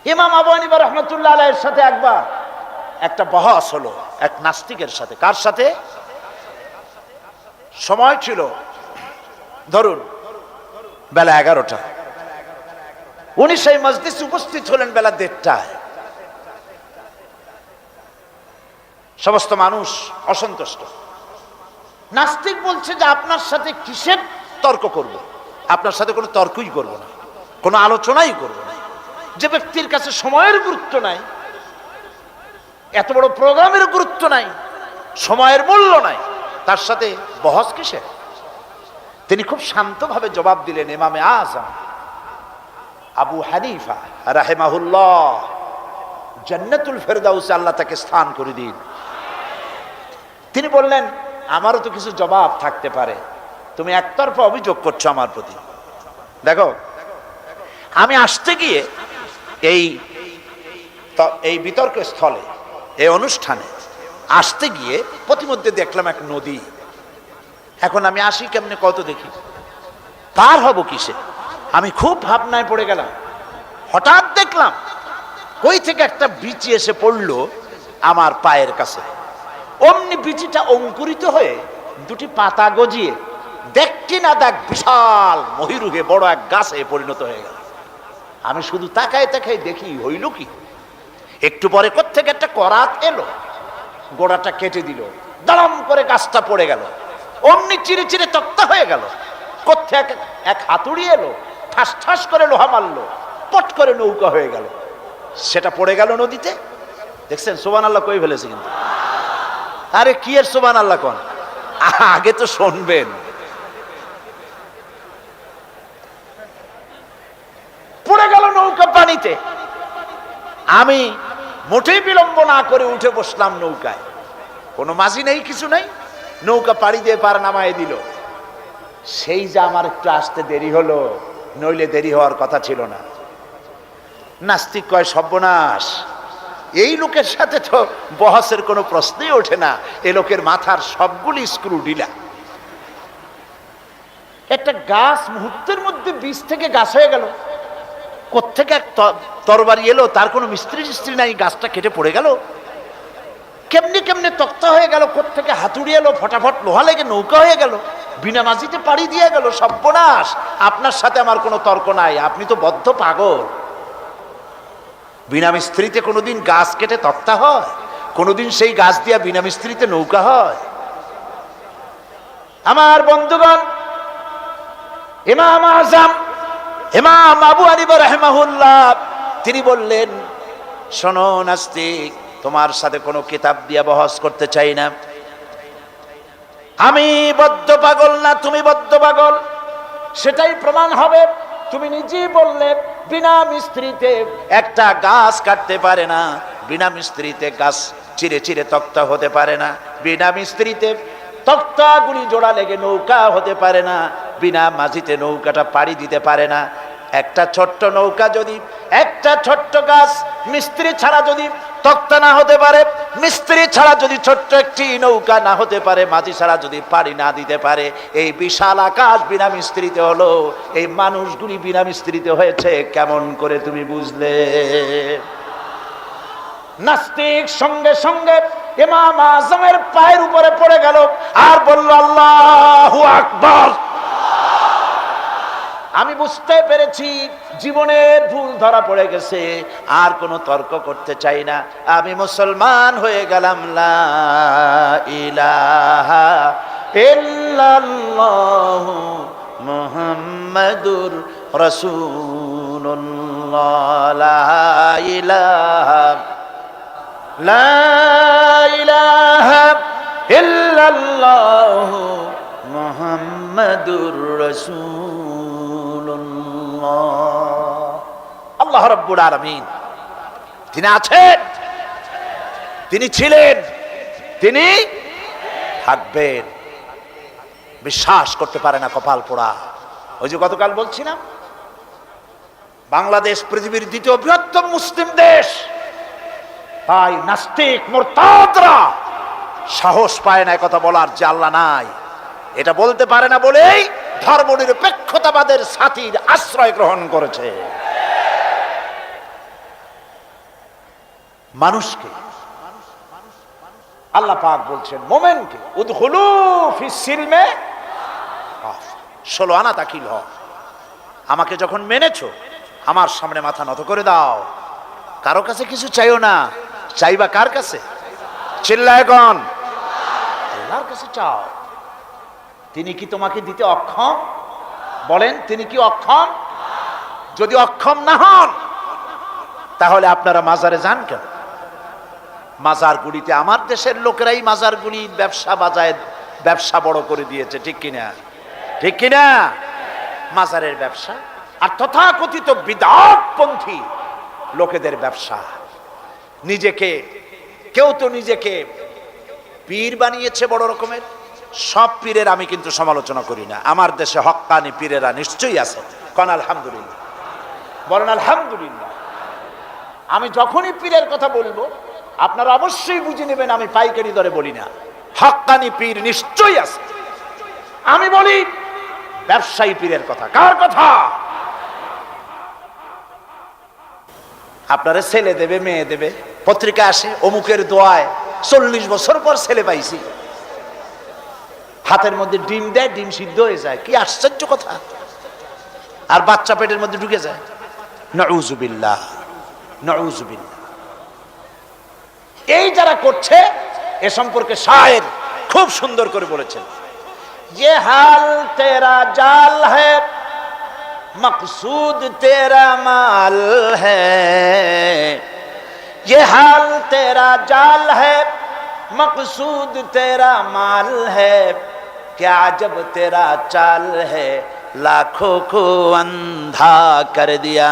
ইমাম আবু হানিফা রাহমাতুল্লাহ আলাইহির সাথে একবার একটা বহস হলো এক নাস্তিকের সাথে। কার সাথে? সময় ছিল ধরুন বেলা 11টা, উনি সেই মজলিসে উপস্থিত হলেন বেলা 1:30টায়। সমস্ত মানুষ অসন্তুষ্ট। নাস্তিক বলছে যে আপনার সাথে কিসের তর্ক করব, আপনার সাথে কোনো তর্কই করব না, কোনো আলোচনাই করব না। যে ব্যক্তির কাছে সময়ের গুরুত্ব নাই, এত বড় প্রোগ্রামের গুরুত্ব নাই, সময়ের মূল্য নাই, তার সাথে বহস কিসের? তিনি খুব শান্তভাবে জবাব দিলেন, ইমামে আযম আবু হানিফা রাহিমাহুল্লাহ, জান্নাতুল ফেরদাউসে আল্লাহ তাকে স্থান করে দিন। তিনি বললেন, আমারও তো কিছু জবাব থাকতে পারে, তুমি একতরফা অভিযোগ করছো আমার প্রতি। দেখো, আমি আসতে গিয়ে এই বিতর্ক স্থলে, এই অনুষ্ঠানে আসতে গিয়ে প্রতিমধ্যে দেখলাম এক নদী। এখন আমি আসি কেমনে কত দেখি, পার হব কিসে? আমি খুব ভাবনায় পড়ে গেলাম। হঠাৎ দেখলাম কই থেকে একটা বিচি এসে পড়লো আমার পায়ের কাছে। অমনি বিচিটা অঙ্কুরিত হয়ে দুটি পাতা গজিয়ে দেখি না দেখ বিশাল মহিরুহে বড় এক গাছে পরিণত হয়ে গেল। আমি শুধু তাকায় তাকায় দেখি হইল কি, একটু পরে কোত্থেকে একটা করাত এলো, গোড়াটা কেটে দিল, দাঁড়াম করে গাছটা পড়ে গেল। অমনি চিরে চিরে তক্তা হয়ে গেল। কোত্থেকে এক হাতুড়ি এলো, ঠাস ঠাস করে লোহা মারলো, পট করে নৌকা হয়ে গেল। সেটা পড়ে গেল নদীতে। দেখছেন সুবহানাল্লাহ কই ফেলেছে কিন্তু। আরে কি এর সুবহানাল্লাহ কোন, আগে তো শুনবেন। পড়ে গেল নৌকা পানিতে। আমি মোটেই বিলম্ব না করে উঠে বসলাম নৌকায়। কোনো মাঝি নেই, কিছু নেই, নৌকা পাড়ি দিয়ে পার নামায় দিল। সেই যে আমার একটু আসতে দেরি হলো, নইলে দেরি হওয়ার কথা ছিল না। নাস্তিক কয়, সর্বনাশ, এই লোকের সাথে তো বহসের কোনো প্রশ্নই ওঠে না, এ লোকের মাথার সবগুলি স্ক্রু ঢিলা। একটা গাছ মুহূর্তের মধ্যে বীজ থেকে গাছ হয়ে গেল। কোত্থেকে এক তরবারি এলো, তার কোনো মিস্ত্রি নাই, গাছটা কেটে পড়ে গেল। কেমনি কেমনে তক্তা হয়ে গেল, কোত্থেকে হাতুড়ি এলো, ফটাফট লোহা লেগে নৌকা হয়ে গেল, বিনা মাঝিতে পাড়ি দিয়ে গেল। সর্বনাশ, আপনার সাথে আমার কোনো তর্ক নাই, আপনি তো বদ্ধ পাগল। বিনা মিস্ত্রিতে কোনোদিন গাছ কেটে তক্তা হয়? কোনোদিন সেই গাছ দিয়া বিনা মিস্ত্রিতে নৌকা হয়? আমার বন্ধুগণ, ইমাম আযম ইমাম আবু হানিফা রাহিমাহুল্লাহ তিনি বললেন, শোনো নাস্তিক, তোমার সাথে কোনো কিতাব দিয়ে বহস করতে চাই না। আমি বদ্ধ পাগল না, তুমি বদ্ধ পাগল, সেটাই প্রমাণ হবে। তুমি নিজেই বললে বিনা মিস্ত্রিতে একটা গাছ কাটতে পারে না, বিনা মিস্ত্রিতে গাছ চিরে চিরে তক্তা হতে পারে না, বিনা মিস্ত্রিতে তক্তাগুলি জোড়া লেগে নৌকা হতে পারে না, বিনা মাঝিতে নৌকাটা পাড়ি দিতে পারে না। একটা ছোট্ট নৌকা যদি, একটা ছোট্ট গাছ মিস্ত্রি ছাড়া যদি তক্তা না হতে পারে, মিস্ত্রি ছাড়া যদি ছোট্ট একটি নৌকা না হতে পারে, মাঝি ছাড়া যদি পাড়ি না দিতে পারে, এই বিশাল আকাশ বিনা মিস্ত্রিতে হলো, এই মানুষগুলি বিনা মিস্ত্রিতে হয়েছে কেমন করে তুমি বুঝলে? নাস্তিক সঙ্গে সঙ্গে ইমাম আযমের পায়ের উপরে পড়ে গেল আর বলল, আল্লাহু আকবার। আমি বুঝতে পেরেছি জীবনের ভুল ধরা পড়ে গেছে, আর কোনো তর্ক করতে চাই না, আমি মুসলমান হয়ে গেলাম। লা ইলাহা ইল্লাল্লাহু মুহাম্মাদুর রাসূলুল্লাহ। লা ইলাহা ইল্লাল্লাহু মুহাম্মাদুর রাসূলুল্লাহ। আল্লাহ রাব্বুল আলামিন তিনি আছেন, তিনি ছিলেন, তিনি থাকবেন। বিশ্বাস করতে পারে না, কপাল পোড়া। ওই যে গতকাল বলছিলাম, বাংলাদেশ পৃথিবীর দ্বিতীয় বৃহত্তম মুসলিম দেশ, তাই নাস্তিক মুরতাদরা সাহস পায় না কথা বলার যে আল্লাহ নাই। এটা বলতে পারে না বলেই ধর্মনিরপেক্ষতাবাদের সাথীর আশ্রয় গ্রহণ করেছে। মানুষকে আল্লাহ পাক বলছেন মোমেনকে উদখুলু ফিস সিলমে 16 আনা দাখিল হও। আমাকে যখন মেনেছো আমার সামনে মাথা নত করে দাও, কারো কাছে কিছু চাইও না। চাইবা কার কাছে? চিল্লায় গন, আল্লাহর কাছে চাও। তিনি কি তোমাকে দিতে অক্ষম? বলেন, তিনি কি অক্ষম? যদি অক্ষম না হন তাহলে আপনারা মাজারে যান কেন? মাজারগুলিতে আমার দেশের লোকেরাই মাজারগুলি ব্যবসা বড় করে দিয়েছে, ঠিক কিনা? ঠিক কিনা? মাজারের ব্যবসা আর তথাকথিত বিদআতপন্থী লোকেদের ব্যবসা। কেউ তো নিজেকে পীর বানিয়েছে বড় রকমের। সব পীরের আমি কিন্তু সমালোচনা করি না, আমার দেশে হক্কানি পীরেরা নিশ্চয়ই আছে। কোন আলহামদুলিল্লাহ, বলেন আলহামদুলিল্লাহ। আমি যখনই পীরের কথা বলবো আপনারা অবশ্যই বুঝে নেবেন আমি পাইকারি দরে বলি না, হক্কানি পীর নিশ্চয়ই আছে। আমি বলি ব্যবসায়ী পীরের কথা। কার কথা? আপনারা ছেলে দেবে, মেয়ে দেবে, পত্রিকা আসে অমুকের দোয়ায় 40 বছর পর ছেলে পাইছি। হাতের মধ্যে ডিম দেয়, ডিম সিদ্ধ হয়ে যায়। কি আশ্চর্য কথা! আর বাচ্চা পেটের মধ্যে ঢুকে যায়। নাউযুবিল্লাহ, নাউযুবিল্লাহ। এই যারা করছে এ সম্পর্কে শায়ের খুব সুন্দর করে বলেছেন, ये हाल तेरा जाल है मकसूद तेरा माल है, ये हाल तेरा जाल है मकसूद तेरा माल है, क्या जब तेरा चाल है लाखों को अंधा कर दिया।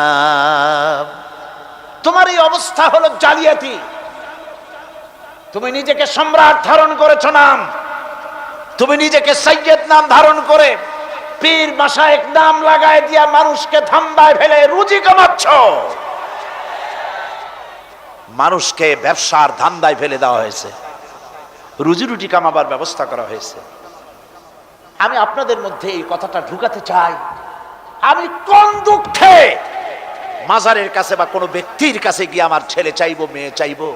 তোমার এই অবস্থা হলো জালিয়াতি। তুমি নিজেকে সম্রাট ধারণ করেছো নাম, তুমি নিজেকে সৈয়দ নাম ধারণ করে পীর মাশায়েখ নাম লাগায় দিয়া মানুষকে ধান্দায় ফেলে রুজি কামাচ্ছ। মানুষকে ব্যবসার ধান্দায় ফেলে দেওয়া হয়েছে, রুজি রুটি কামাবার ব্যবস্থা করা হয়েছে। আমি আপনাদের মধ্যে এই কথাটা ঢুকাতে চাই, আমি কোন দুঃখে মাজারের কাছে বা কোনো ব্যক্তির কাছে গিয়ে আমার ছেলে চাইবো, মেয়ে চাইবো?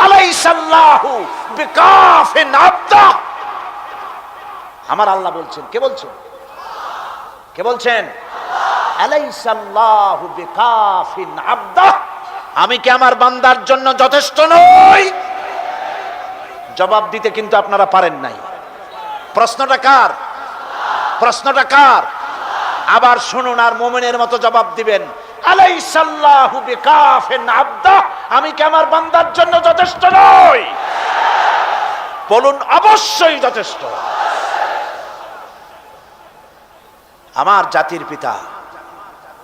আলাইসাল্লাহু বিকাফিন আবদা। আমার আল্লাহ বলছেন, কে বলছেন? কে বলছেন? আলাইসাল্লাহু বিকাফিন আবদা। আমি কি আমার বান্দার জন্য যথেষ্ট নই? জবাব দিতে কিন্তু আপনারা পারেন নাই। প্রশ্নটা কার? প্রশ্নটা কার? আবার শুনুন আর মুমিনের মতো জবাব দিবেন, আলাইসাল্লাহু বিকাফিন আবদা। আমি কি আমার বান্দার জন্য যথেষ্ট নই? বলুন অবশ্যই যথেষ্ট। আমার জাতির পিতা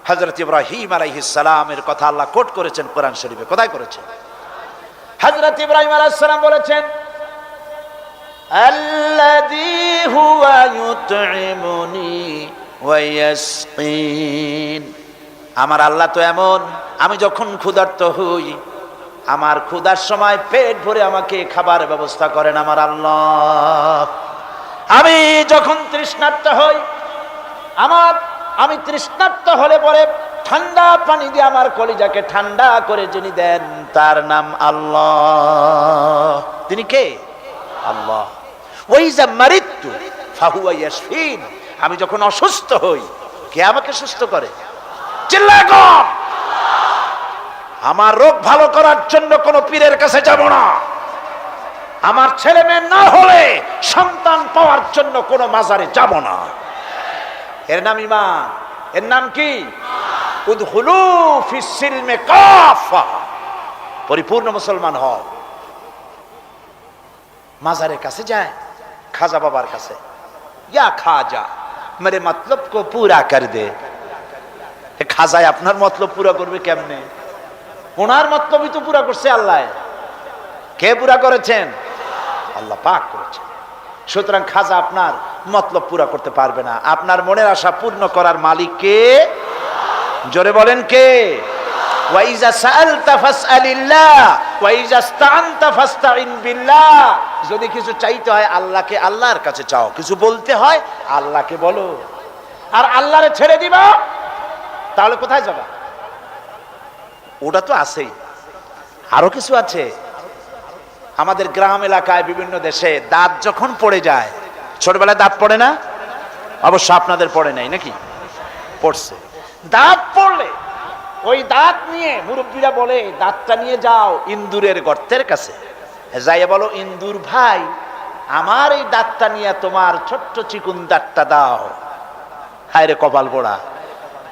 হযরত ইব্রাহিম আলাইহিস সালামের কথা আল্লাহ কোট করেছেন কোরআন শরীফে। কোথায় করেছেন? হযরত ইব্রাহিম আলাইহিস সালাম বলেছেন, আল্লাযী হুয়া ইউতঈমুনি ওয়া ইয়াসকিন। আমার আল্লাহ তো এমন, আমি যখন ক্ষুধার্ত হই, আমার ক্ষুধার সময় পেট ভরে আমাকে খাবার ব্যবস্থা করেন আমার আল্লাহ। আমি যখন তৃষ্ণার্ত হই, আমি তৃষ্ণার্ত হলে পরে ঠান্ডা পানি দিয়ে আমার কলিজাকে ঠান্ডা করে যিনি দেন তার নাম আল্লাহ। তিনি কে? আল্লাহ। ওয়াইজা মারিতু ফাহুয়া ইয়াশফিন। আমি যখন অসুস্থ হই, কে আমাকে সুস্থ করে? চিল্লায় গো। আমার রোগ ভালো করার জন্য কোন পীরের কাছে যাব না। আমার ছেলে মেয়ে না হলে সন্তান পাওয়ার জন্য কোন মাজারে যাব না। এর নাম ঈমান। এর নাম কি? উদখুলু ফিস সিলমে কাফা। পরিপূর্ণ মুসলমান হও। মাজারের কাছে যায়, খাজা বাবার কাছে, ইয়া খাজা মেরে মতলব কো পুরা কর দে। খাজায় আপনার মতলব পুরা করবে কেমনে? ওনার মতলবই তো পুরা করছে আল্লাহ। কে পুরা করেছেন? আল্লাহ পাক করেছেন। সুতরাং খাজা আপনার মতলব পুরা করতে পারবে না। আপনার মনের আশা পূর্ণ করার মালিক কে? জোরে বলেন কে? ওয়াইজা সাআলতা ফাসআলিল্লাহ ওয়াইজা ইসতাআনতা ফাসতাইন বিল্লাহ। যদি কিছু চাইতে হয় আল্লাহকে, আল্লাহর কাছে চাও। কিছু বলতে হয় আল্লাহকে বলো। আর আল্লাহরে ছেড়ে দিবা তাহলে কোথায় যাবা? ওটা তো আছেই। আরো কিছু আছে আমাদের গ্রাম এলাকায়, বিভিন্ন দেশে দাঁত যখন পড়ে যায়, ছোটবেলায় দাঁত পড়ে না? অবশ্য আপনাদের পড়ে নাই নাকি? পড়ছে। দাঁত পড়লে ওই দাঁত নিয়ে মুরব্বীরা বলে, দাঁতটা নিয়ে যাও ইন্দুরের গর্তের কাছে, যাইয়া বলো, ইন্দুর ভাই আমার এই দাঁতটা নিয়ে তোমার ছোট্ট চিকুন দাঁতটা দাও। হায় রে কপাল পোড়া,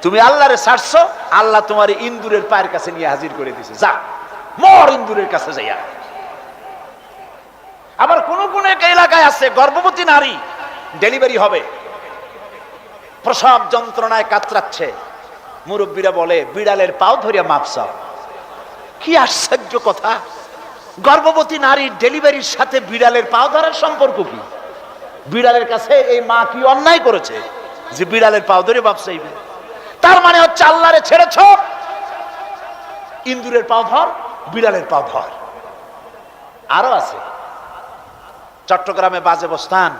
তুমি আল্লাহরে ছাড়ছো, আল্লাহ তোমার ইন্দুরের পায়ের কাছে নিয়ে হাজির করে দিছে, যা মর ইন্দুরের কাছে যাইয়া। আবার কোন কোন এলাকায় আছে গর্ভবতী নারী ডেলিভারি হবে, প্রসব যন্ত্রণায় কাতরাচ্ছে, মুরব্বীরা বলে বিড়ালের পাও ধরিয়া মাপ চাও। কি আশ্চর্য কথা! গর্ভবতী নারীর ডেলিভারির সাথে বিড়ালের পাও ধরার সম্পর্ক কি? বিড়ালের কাছে এই মা কি অন্যায় করেছে যে বিড়ালের পাও ধরে মাপ চাইবে? তার মানে হচ্ছে আল্লাহরে ছেড়েছ, ইন্দুরের পাও ধর, বিড়ালের পাও ধর। আরো আছে চট্টগ্রামে বাজে বস্তান,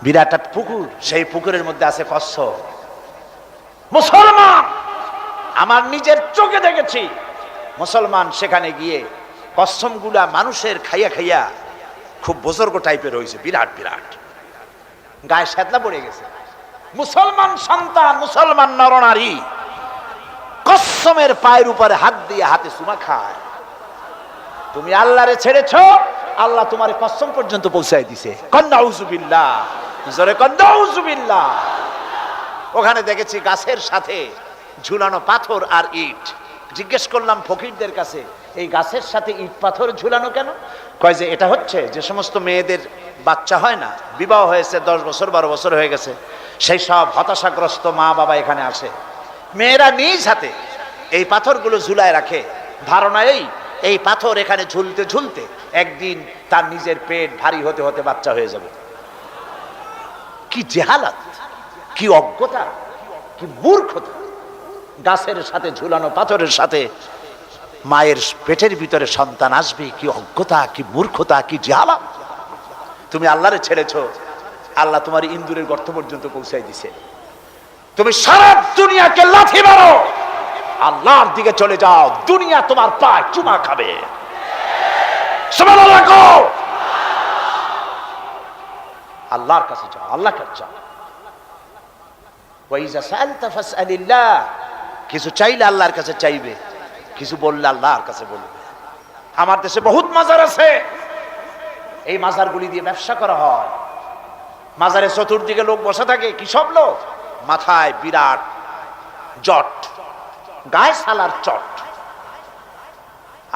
বিরাট এক পুকুর, সেই পুকুরের মধ্যে আছে কচ্ছপ। মুসলমান, আমার নিজের চোখে দেখেছি মুসলমান সেখানে গিয়ে কচ্ছপগুলা মানুষের খাইয়া খাইয়া খুব বুজুর্গ টাইপের হয়েছে, বিরাট বিরাট, গায়ে শ্যাতলা পড়ে গেছে। মুসলমান সন্তান, মুসলমান নরনারী কচ্ছপের পায়ের উপরে হাত দিয়ে হাতে চুমা খায়। তুমি আল্লাহরে ছেড়েছ, আল্লাহ তোমার কচ্ছপ পর্যন্ত পৌঁছায় দিছে। নাউযুবিল্লাহ, জোরে নাউযুবিল্লাহ। ওখানে দেখেছি গাছের সাথে ঝুলানো পাথর আর ইট। জিজ্ঞেস করলাম ফকিরদের কাছে, এই গাছের সাথে ইট পাথর ঝুলানো কেন? কয় যে এটা হচ্ছে যে সমস্ত মেয়েদের বাচ্চা হয় না, বিবাহ হয়েছে 10 বছর 12 বছর হয়ে গেছে, সেই সব হতাশাগ্রস্ত মা বাবা এখানে আসে, মেয়েরা নিজ হাতে এই পাথরগুলো ঝুলায় রাখে, ধারণা এই পাথর এখানে ঝুলতে ঝুলতে একদিন তার নিজের পেট ভারী হতে হতে বাচ্চা হয়ে যাবে। কি জেহালাত, কি অজ্ঞতা, কি মূর্খতা! গাছের সাথে ঝুলানো পাথরের সাথে মায়ের পেটের ভিতরে সন্তান আসবে, কি অজ্ঞতা, কি মূর্খতা, কি জেহালাত! তুমি আল্লাহরে ছেড়েছো, আল্লাহ তোমার ইন্দুরের গর্ত পর্যন্ত পৌঁছাই দিছে। তুমি সারা দুনিয়াকে লাথি মারো, আল্লাহর দিকে চলে যাও, দুনিয়া তোমার পায়ে চুমা খাবে। সুবহানাল্লাহ, আল্লাহর কাছে যাও, আল্লাহর কাছে যাও। ওয়াইজা সাআলতা ফাসআলিল্লাহ, কিছু চাইলে আল্লাহর কাছে চাইবে, কিছু বললে আল্লাহর কাছে বলবে। আমার দেশে বহুত মাজার আছে, এই মাজারগুলি দিয়ে ব্যবসা করা হয়। মাজারে চতুর্দিকে লোক বসে থাকে, কি সব লোক, মাথায় বিরাট জট, গায়ে সালার চট,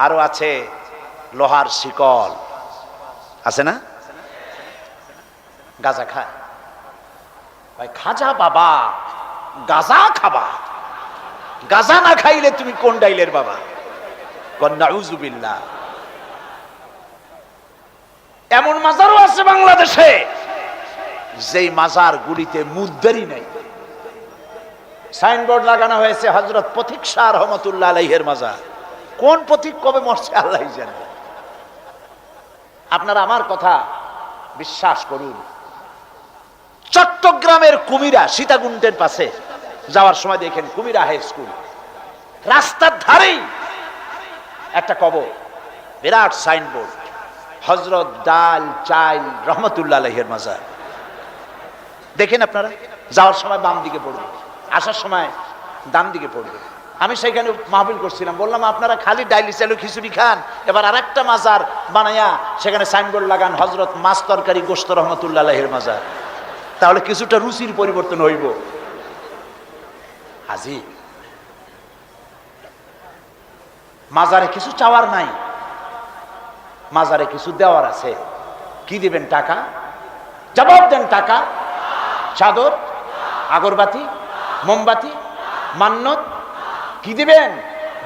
আরো আছে লোহার শিকল, আছে না? গাঁজা খায়। ভাই খাজা বাবা, গাঁজা খাবা? গাঁজা না খাইলে তুমি কোন ডাইলের বাবা? নাউযুবিল্লাহ। এমন মাজারও আছে বাংলাদেশে যেই মাজার গুলিতে মুদ্দারি নাই, সাইনবোর্ড লাগানো হয়েছে হযরত পথিক শাহ রহমাতুল্লাহ আলাইহির মাজার। কোন পথিক কবে মরছে আল্লাহই জানে। আপনারা আমার কথা বিশ্বাস করুন, চট্টগ্রামের কুমিরা সীতাকুণ্ডের পাশে যাওয়ার সময় দেখেন কুমিরা হাই স্কুল, রাস্তার ধারেই একটা কবর, বিরাট সাইনবোর্ড, হযরত ডাল চাইল রহমাতুল্লাহ আলাইহির মাজার। দেখেন আপনারা, যাওয়ার সময় বাম দিকে পড়বে, আসার সময় ডান দিকে পড়বে। আমি সেখানে মাহফিল করছিলাম, বললাম আপনারা খালি ডাইলি চালু খিচুড়ি খান, এবার আরেকটা মাজার বানায়া সেখানে সাইনবোর্ড লাগান হযরত মাছ তরকারি গোশত রহমাতুল্লাহ আলাইহির মাজার, তাহলে কিছুটা রুচির পরিবর্তন হইব। হাজি মাজারে কিছু চাওয়ার নাই, মাজারে কিছু দেওয়ার আছে। কি দিবেন? টাকা? জবাব দেন। টাকা, চাদর, আগরবাতি, মোমবাতি, মান্নত? কি দিবেন?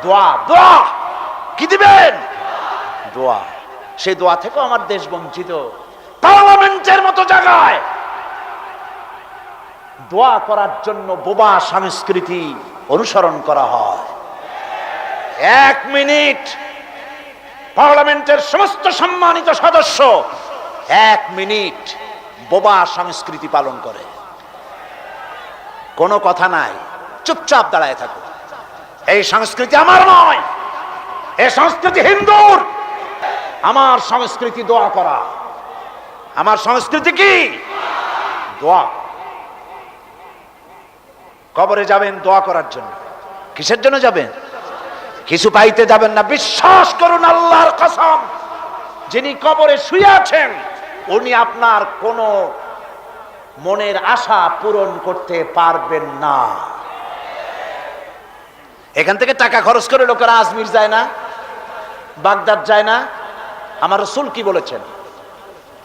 দোয়া। দোয়া কি দিবেন? দোয়া। সেই দোয়া থেকেও আমার দেশ বঞ্চিত। পার্লামেন্টের মতো জায়গায় দোয়া করার জন্য বোবা সংস্কৃতি অনুসরণ করা হয়। 1 মিনিট পার্লামেন্টের সমস্ত সম্মানিত সদস্য 1 মিনিট বোবা সংস্কৃতি পালন করে, কোনো কথা নাই, চুপচাপ দাঁড়ায় থাকো। এই সংস্কৃতি আমার নয়, এ সংস্কৃতি হিন্দুর। আমার সংস্কৃতি দোয়া করা। আমার সংস্কৃতি কি? দোয়া। কবরে যাবেন দোয়া করার জন্য। কিসের জন্য যাবেন? কিছু পাইতে যাবেন না। বিশ্বাস করুন আল্লাহর কসম, যিনি কবরে শুয়ে আছেন উনি আপনার কোন মনের আশা পূরণ করতে পারবেন না। এখান থেকে টাকা খরচ করে লোকেরা আজমির যায় না, বাগদাদ যায় না। আমার রাসূল কি বলেছেন?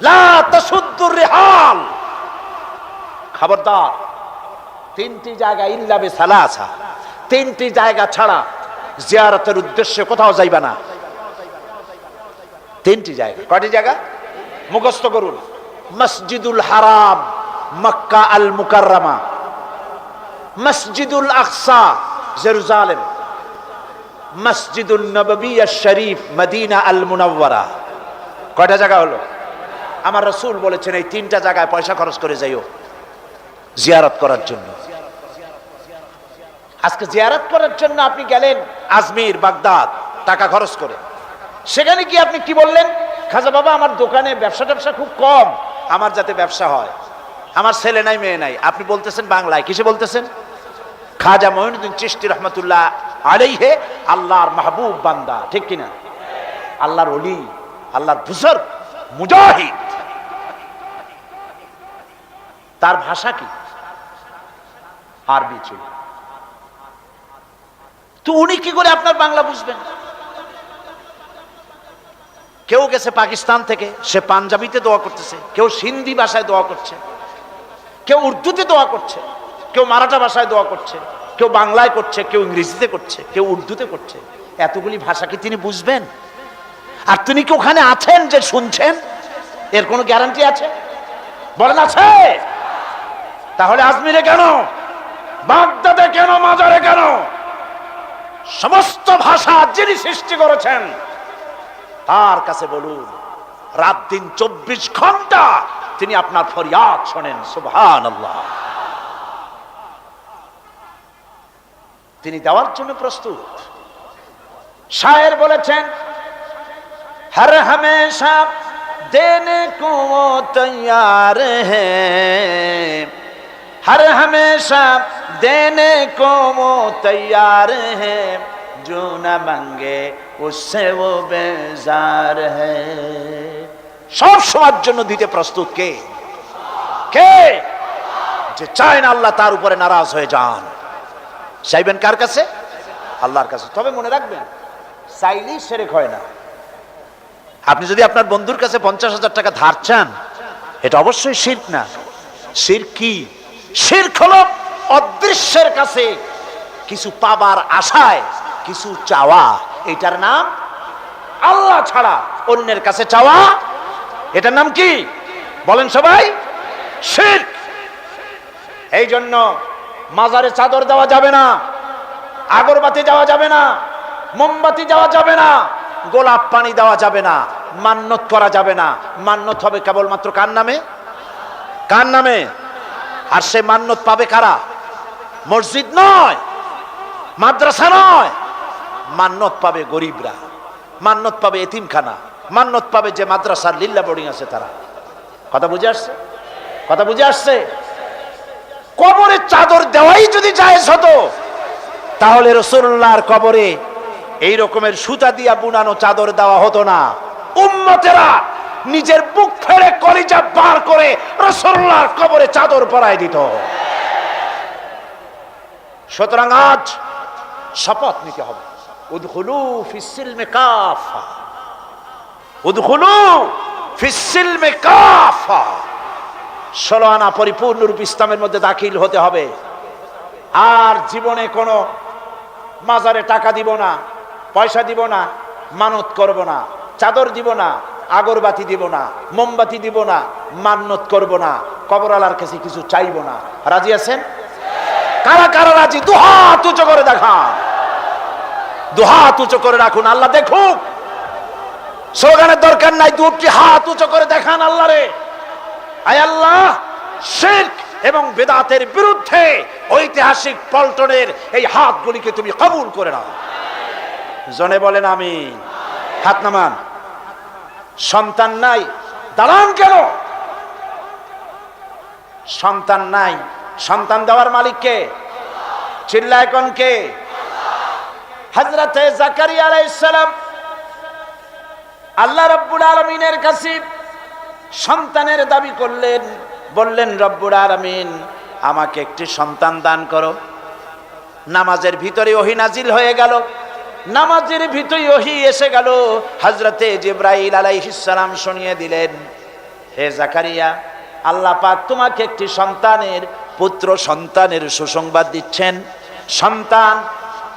লা তাসুদ্দুর রিহাল, খবরদার তিনটি জায়গা ইল্লা বিসালাসা, তিনটি জায়গা ছাড়া জিয়ারতের উদ্দেশ্যে কোথাও যাইবা না। তিনটি জায়গা। কয়টি জায়গা? মুখস্থ করুন। মসজিদুল হারাম মক্কা আল মুকাররমা, মসজিদুল আকসা জেরুজালেম, মসজিদুল নববী শরীফ মদিনা আল মুনাওয়ারা। কয়টা জায়গা হলো? আমার রাসূল বলেছেন এই তিনটা জায়গায় পয়সা খরচ করে যাইও জিয়ারত করার জন্য। আজকে জিয়ারত করার জন্য আপনি গেলেন আজমির, বাগদাদ, টাকা খরচ করে। সেখানে কি আপনি কি বললেন? খাজা বাবা আমার দোকানে ব্যবসা খুব কম, আমার যাতে ব্যবসা হয়, আমার ছেলে নাই মেয়ে নাই। আপনি বলতেছেন বাংলায়, কিসে বলতেছেন? খাজা মঈনুদ্দিন চিশতি রহমাতুল্লাহ আলাইহি আল্লাহর মাহবুব বান্দা, ঠিক কিনা? আল্লাহর ওলি, আল্লাহর বুজুর্গ, মুজাহিদ। তার ভাষা কি? আরবি ছিল। তো উনি কি করে আপনার বাংলা বুঝবেন? কেউ গেছে পাকিস্তান থেকে, সে পাঞ্জাবিতে দোয়া করতেছে, কেউ সিন্ধি ভাষায় দোয়া করছে, কেউ উর্দুতে দোয়া করছে, কেউ মারাঠা ভাষায় দোয়া করছে, কেউ বাংলায় করছে, কেউ ইংরেজিতে করছে, কেউ উর্দুতে করছে। এতগুলি ভাষা কি তিনি বুঝবেন? আর তিনি কি ওখানে আছেন যে শুনছেন? এর কোনো গ্যারান্টি আছে? বলেন আছে? তাহলে আজমিরে কেন, বাগদাদে কেন, মাজারে কেন? সমস্ত ভাষা যিনি সৃষ্টি করেছেন তার কাছে বলুন, রাত দিন 24 ঘন্টা তিনি আপনার ফরিয়াদ শোনেন। সুবহানাল্লাহ। তিনি দেওয়ার জন্য প্রস্তুত। শায়ের বলেছেন, হর হমেশা দেনে কো তৈয়ার হ্যায়, हर हमेशा देने को वो तैयार है, जो न मांगे उससे वो बेजार है। সব সময়ের জন্য দিতে প্রস্তুত কে? কে? যে চায় না আল্লাহ তার উপরে নারাজ হয়ে যান। চাইবেন কার কাছে? আল্লাহর কাছে। তবে মনে রাখবেন, চাইলেই শিরক হয় না। আপনি যদি আপনার বন্ধুর কাছে 50,000 টাকা ধার চান, এটা অবশ্যই শিরক না। শিরক কি? শিরক হলো অদৃশ্যের কাছে কিছু পাবার আশায় কিছু চাওয়া। এটার নাম আল্লাহ ছাড়া অন্যের কাছে চাওয়া। এটার নাম কি বলেন সবাই? শিরক। এই জন্য মাজারে চাদর দেওয়া যাবে না, আগরবাতি দেওয়া যাবে না, মোমবাতি দেওয়া যাবে না, গোলাপ পানি দেওয়া যাবে না, মান্নত করা যাবে না। মান্নত হবে কেবলমাত্র কার নামে? কার নামে? আর সে মান্নত পাবে কারা? মসজিদ নয়, মাদ্রাসা নয়। মান্নত পাবে গরিবরা, মান্নত পাবে এতিমখানা, মান্নত পাবে যে মাদ্রাসার লিল্লা বোর্ডিং আছে তারা। কথা বুঝে আসছে? কথা বুঝে আসছে? কবরে চাদর দেওয়াই যদি জায়েজ হতো, তাহলে রাসূলুল্লাহর কবরে এই রকমের সুতা দিয়া বুনানো চাদর দেওয়া হতো না। উম্মতেরা নিজের বুক ফেড়ে কলিজা বার করে রাসূলুল্লাহর কবরে চাদর পরায় দিত। সুতরাং আজ শপথ নিতে হবে, উদখুলু ফিস সিলমি কাফা, উদখুলু ফিস সিলমি কাফা। 16 আনা পরিপূর্ণরূপ ইসলামের মধ্যে দাখিল হতে হবে। আর জীবনে কোনো মাজারে টাকা দিব না, পয়সা দিব না, মানত করব না, চাদর দিব না, আগরবাতি দিব না, মোমবাতি দিব না, মান্নত করব না, কবরওয়ালার কাছে কিছু চাইব না। রাজি আছেন? কারা কারা রাজি? দুহাত উঁচু করে দেখান, দুহাত উঁচু করে রাখুন, আল্লাহ দেখুক। স্লোগানের দরকার নাই, দুটি হাত উঁচু করে দেখান আল্লাহরে। আয় আল্লাহ, শিরক এবং বিদআতের বিরুদ্ধে ঐতিহাসিক পল্টনের এই হাতগুলিকে তুমি কবুল করে নাও। জনে বলেন আমিন। হাত নামান। সন্তান নাই, দাঁড়ান কেন? সন্তান নাই, সন্তান দেওয়ার মালিক কে? চিল্লায় কোন কে? হযরতে জাকারিয়া আলাইহিস সালাম আল্লাহ রাব্বুল আলামিনের কাছে সন্তানের দাবি করলেন, বললেন রব্বুল আলামিন আমাকে একটি সন্তান দান করো। নামাজের ভিতরে ওহী নাজিল হয়ে গেল, নামাজের ভিতরে ওহী এসে গেল। হযরতে জিবরাইল আলাইহিস সালাম শুনিয়ে দিলেন, হে জাকারিয়া, আল্লাহ পাক তোমাকে একটি সন্তানের, পুত্র সন্তানের সুসংবাদ দিচ্ছেন। সন্তান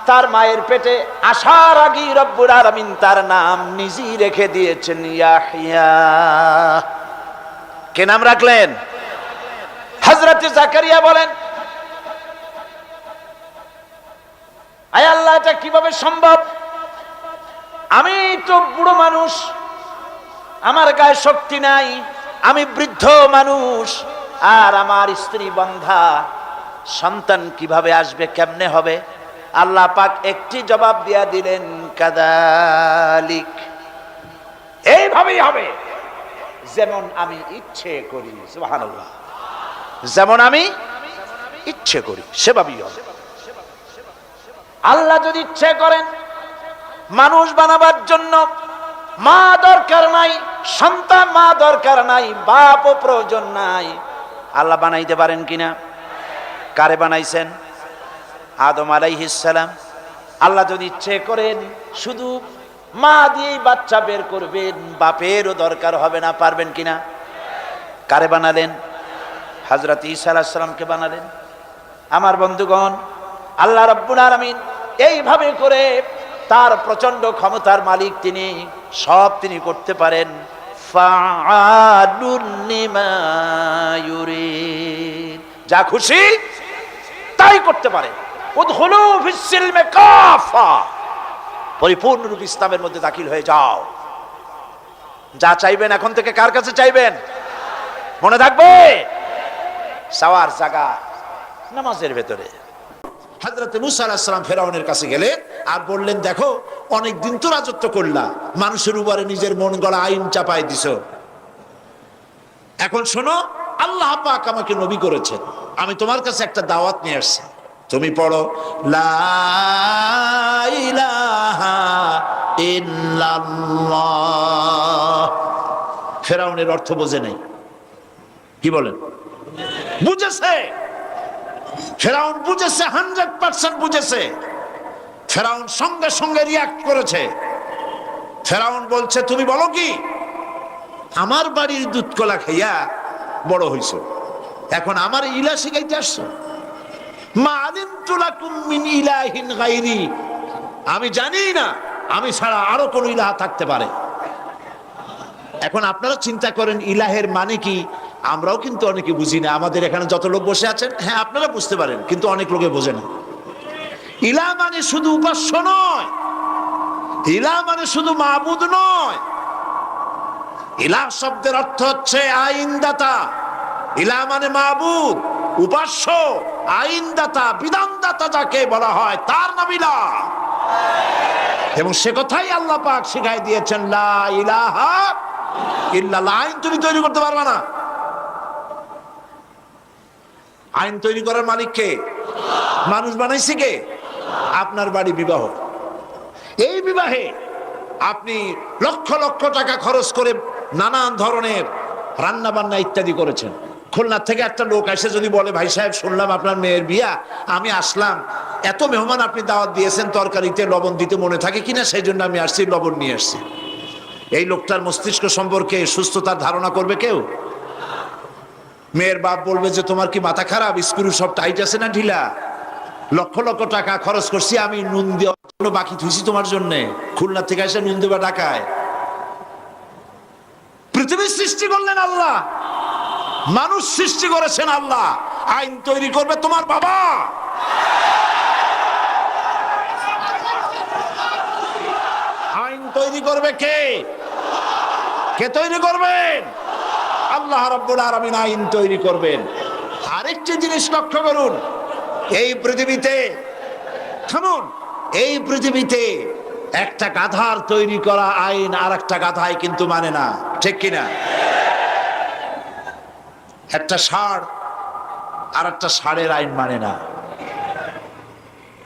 তার মায়ের পেটে আসার আগেই রব্বুল আলামিন তার নাম নিজেই রেখে দিয়েছেন ইয়াহইয়া। কে নাম রাখলেন? হযরতে জাকারিয়া বলেন, আয় আল্লাহ, এটা কিভাবে সম্ভব? আমি তো বুড়ো মানুষ, আমার গায়ে শক্তি নাই, আমি বৃদ্ধ মানুষ, আর আমার স্ত্রী বন্ধা, সন্তান কিভাবে আসবে, কেমনে হবে? আল্লাহ পাক একটি জবাব দিয়া দিলেন, কাযালিক, এইভাবেই হবে, যেমন আমি ইচ্ছে করি। সুবহানাল্লাহ। যেমন আমি ইচ্ছে করি সেভাবেই হবে। আল্লাহ যদি ইচ্ছে করেন মানুষ বানাবার জন্য মা দরকার নাই, সন্তান মা দরকার নাই, বাপও প্রয়োজন নাই, আল্লাহ বানাইতে পারেন কিনা? কারে বানাইছেন? আদম আলাইহিস সালাম। আল্লাহ যদি ইচ্ছে করেন শুধু মা দিয়েই বাচ্চা বের করবেন, বাপেরও দরকার হবে না, পারবেন কিনা? কারে বানালেন? হযরত ঈসা আলাইহিস সালামকে বানালেন। আমার বন্ধুগণ, আল্লাহ রাব্বুল আলামিন এইভাবে করে তার প্রচন্ড ক্ষমতার মালিক, তিনি সব তিনি করতে পারেন। ফাআলুন লিমা ইউরিদ, যা খুশি তাই করতে পারে। উদখুলু ফিস সিলমি কাফা, পরিপূর্ণরূপ ইসলামের মধ্যে দাখিল হয়ে যাও। যা চাইবেন এখন থেকে কার কাছে চাইবেন? মনে থাকবে, সাওয়ার জায়গা নামাজের ভেতরে। হযরত মুসা আলাইহিস সালাম ফেরাউনের কাছে গেলেন আর বললেন, দেখো অনেকদিন তো রাজত্ব করলা, মানুষের উপরে নিজের মন গড়া আইন চাপাই দিছো, এখন শোনো, আল্লাহ পাক আমাকে নবী করেছেন, আমি তোমার কাছে একটা দাওয়াত নিয়ে আসছি। তুমি পড়ো লা ইলাহা ইল্লাল্লাহ। ফেরাউনের অর্থ বোঝে নাই, কি বলেন? বুঝেছে। ফেরাউন বুঝেছে, 100% বুঝেছে। ফেরাউন সঙ্গে সঙ্গে রিয়াক্ট করেছে। ফেরাউন বলছে, তুমি বলো কি, আমার বাড়ির দুধ কলা খাইয়া বড় হইছো, এখন আমার ইলা শিখাইতে আসছো? মা আলিমতু লাকুম মিন ইলাহিন গায়রি, আমি জানি না আমি ছাড়া আরো কোন ইলাহ থাকতে পারে। এখন আপনারা চিন্তা করেন ইলাহের মানে কি? আমরাও কিন্তু অনেকে বুঝি না। আমাদের এখানে যত লোক বসে আছেন, হ্যাঁ আপনারা বুঝতে পারেন, কিন্তু অনেক লোকে বোঝে না। ইলাহ মানে শুধু উপাস্য নয়, ইলাহ মানে শুধু মাবুদ নয়। ইলাহ শব্দের অর্থ হচ্ছে আইনদাতা। ইলাহ মানে মাবুদ, উপাস্য, আইনদাতা, বিধানদাতা যাকে বলা হয়, তার নাম ইলাহ। এবং সে কথাই আল্লাহ পাক শিখাই দিয়েছেন, লা ইলাহা ইল্লাল্লাহ। আইন তুমি তৈরি করতে পারবে না। আইন তৈরি করার মালিক কে? মানুষ বানাইছে কে? আপনার বাড়ি বিবাহ, এই বিবাহে আপনি লক্ষ লক্ষ টাকা খরচ করে নানান ধরনের রান্না বান্না ইত্যাদি করেছেন। খুলনা থেকে একটা লোক এসে যদি বলে, ভাই সাহেব শুনলাম আপনার মেয়ের বিয়া, আমি আসলাম, এত মেহমান আপনি দাওয়াত দিয়েছেন, তরকারিতে লবণ দিতে মনে থাকে কিনা, সেই জন্য আমি আসছি, লবণ নিয়ে আসছি। এই লোকটার মস্তিষ্ক সম্পর্কে সুস্থতার ধারণা করবে কেউ? মেয়ের বাপ বলবে যে, তোমার কি মাথা খারাপ, স্ক্রু সব টাইট আছে না ঢিলা? লক্ষ লক্ষ টাকা খরচ করছি, আমি নুন দেওয়ার জন্য বাকি থুইছি তোমার জন্য, খুলনা থেকে এসে নুন দেবা ঢাকায়। পৃথিবীর সৃষ্টি করলেন আল্লাহ, মানুষ সৃষ্টি করেছেন আল্লাহ, আইন তৈরি করবে তোমার বাবা। আইন তৈরি করবে কে? কে তৈরি করবেন? আল্লাহ রাব্বুল আলামিন আইন তৈরি করবেন। আরেকটি জিনিস লক্ষ্য করুন, এই পৃথিবীতে, থামুন, এই পৃথিবীতে একটা গাধার তৈরি করা আইন আর একটা গাধায় কিন্তু মানে না, ঠিক কিনা? একটা ষাঁড় আর একটা ষাঁড়ের আইন মানে না।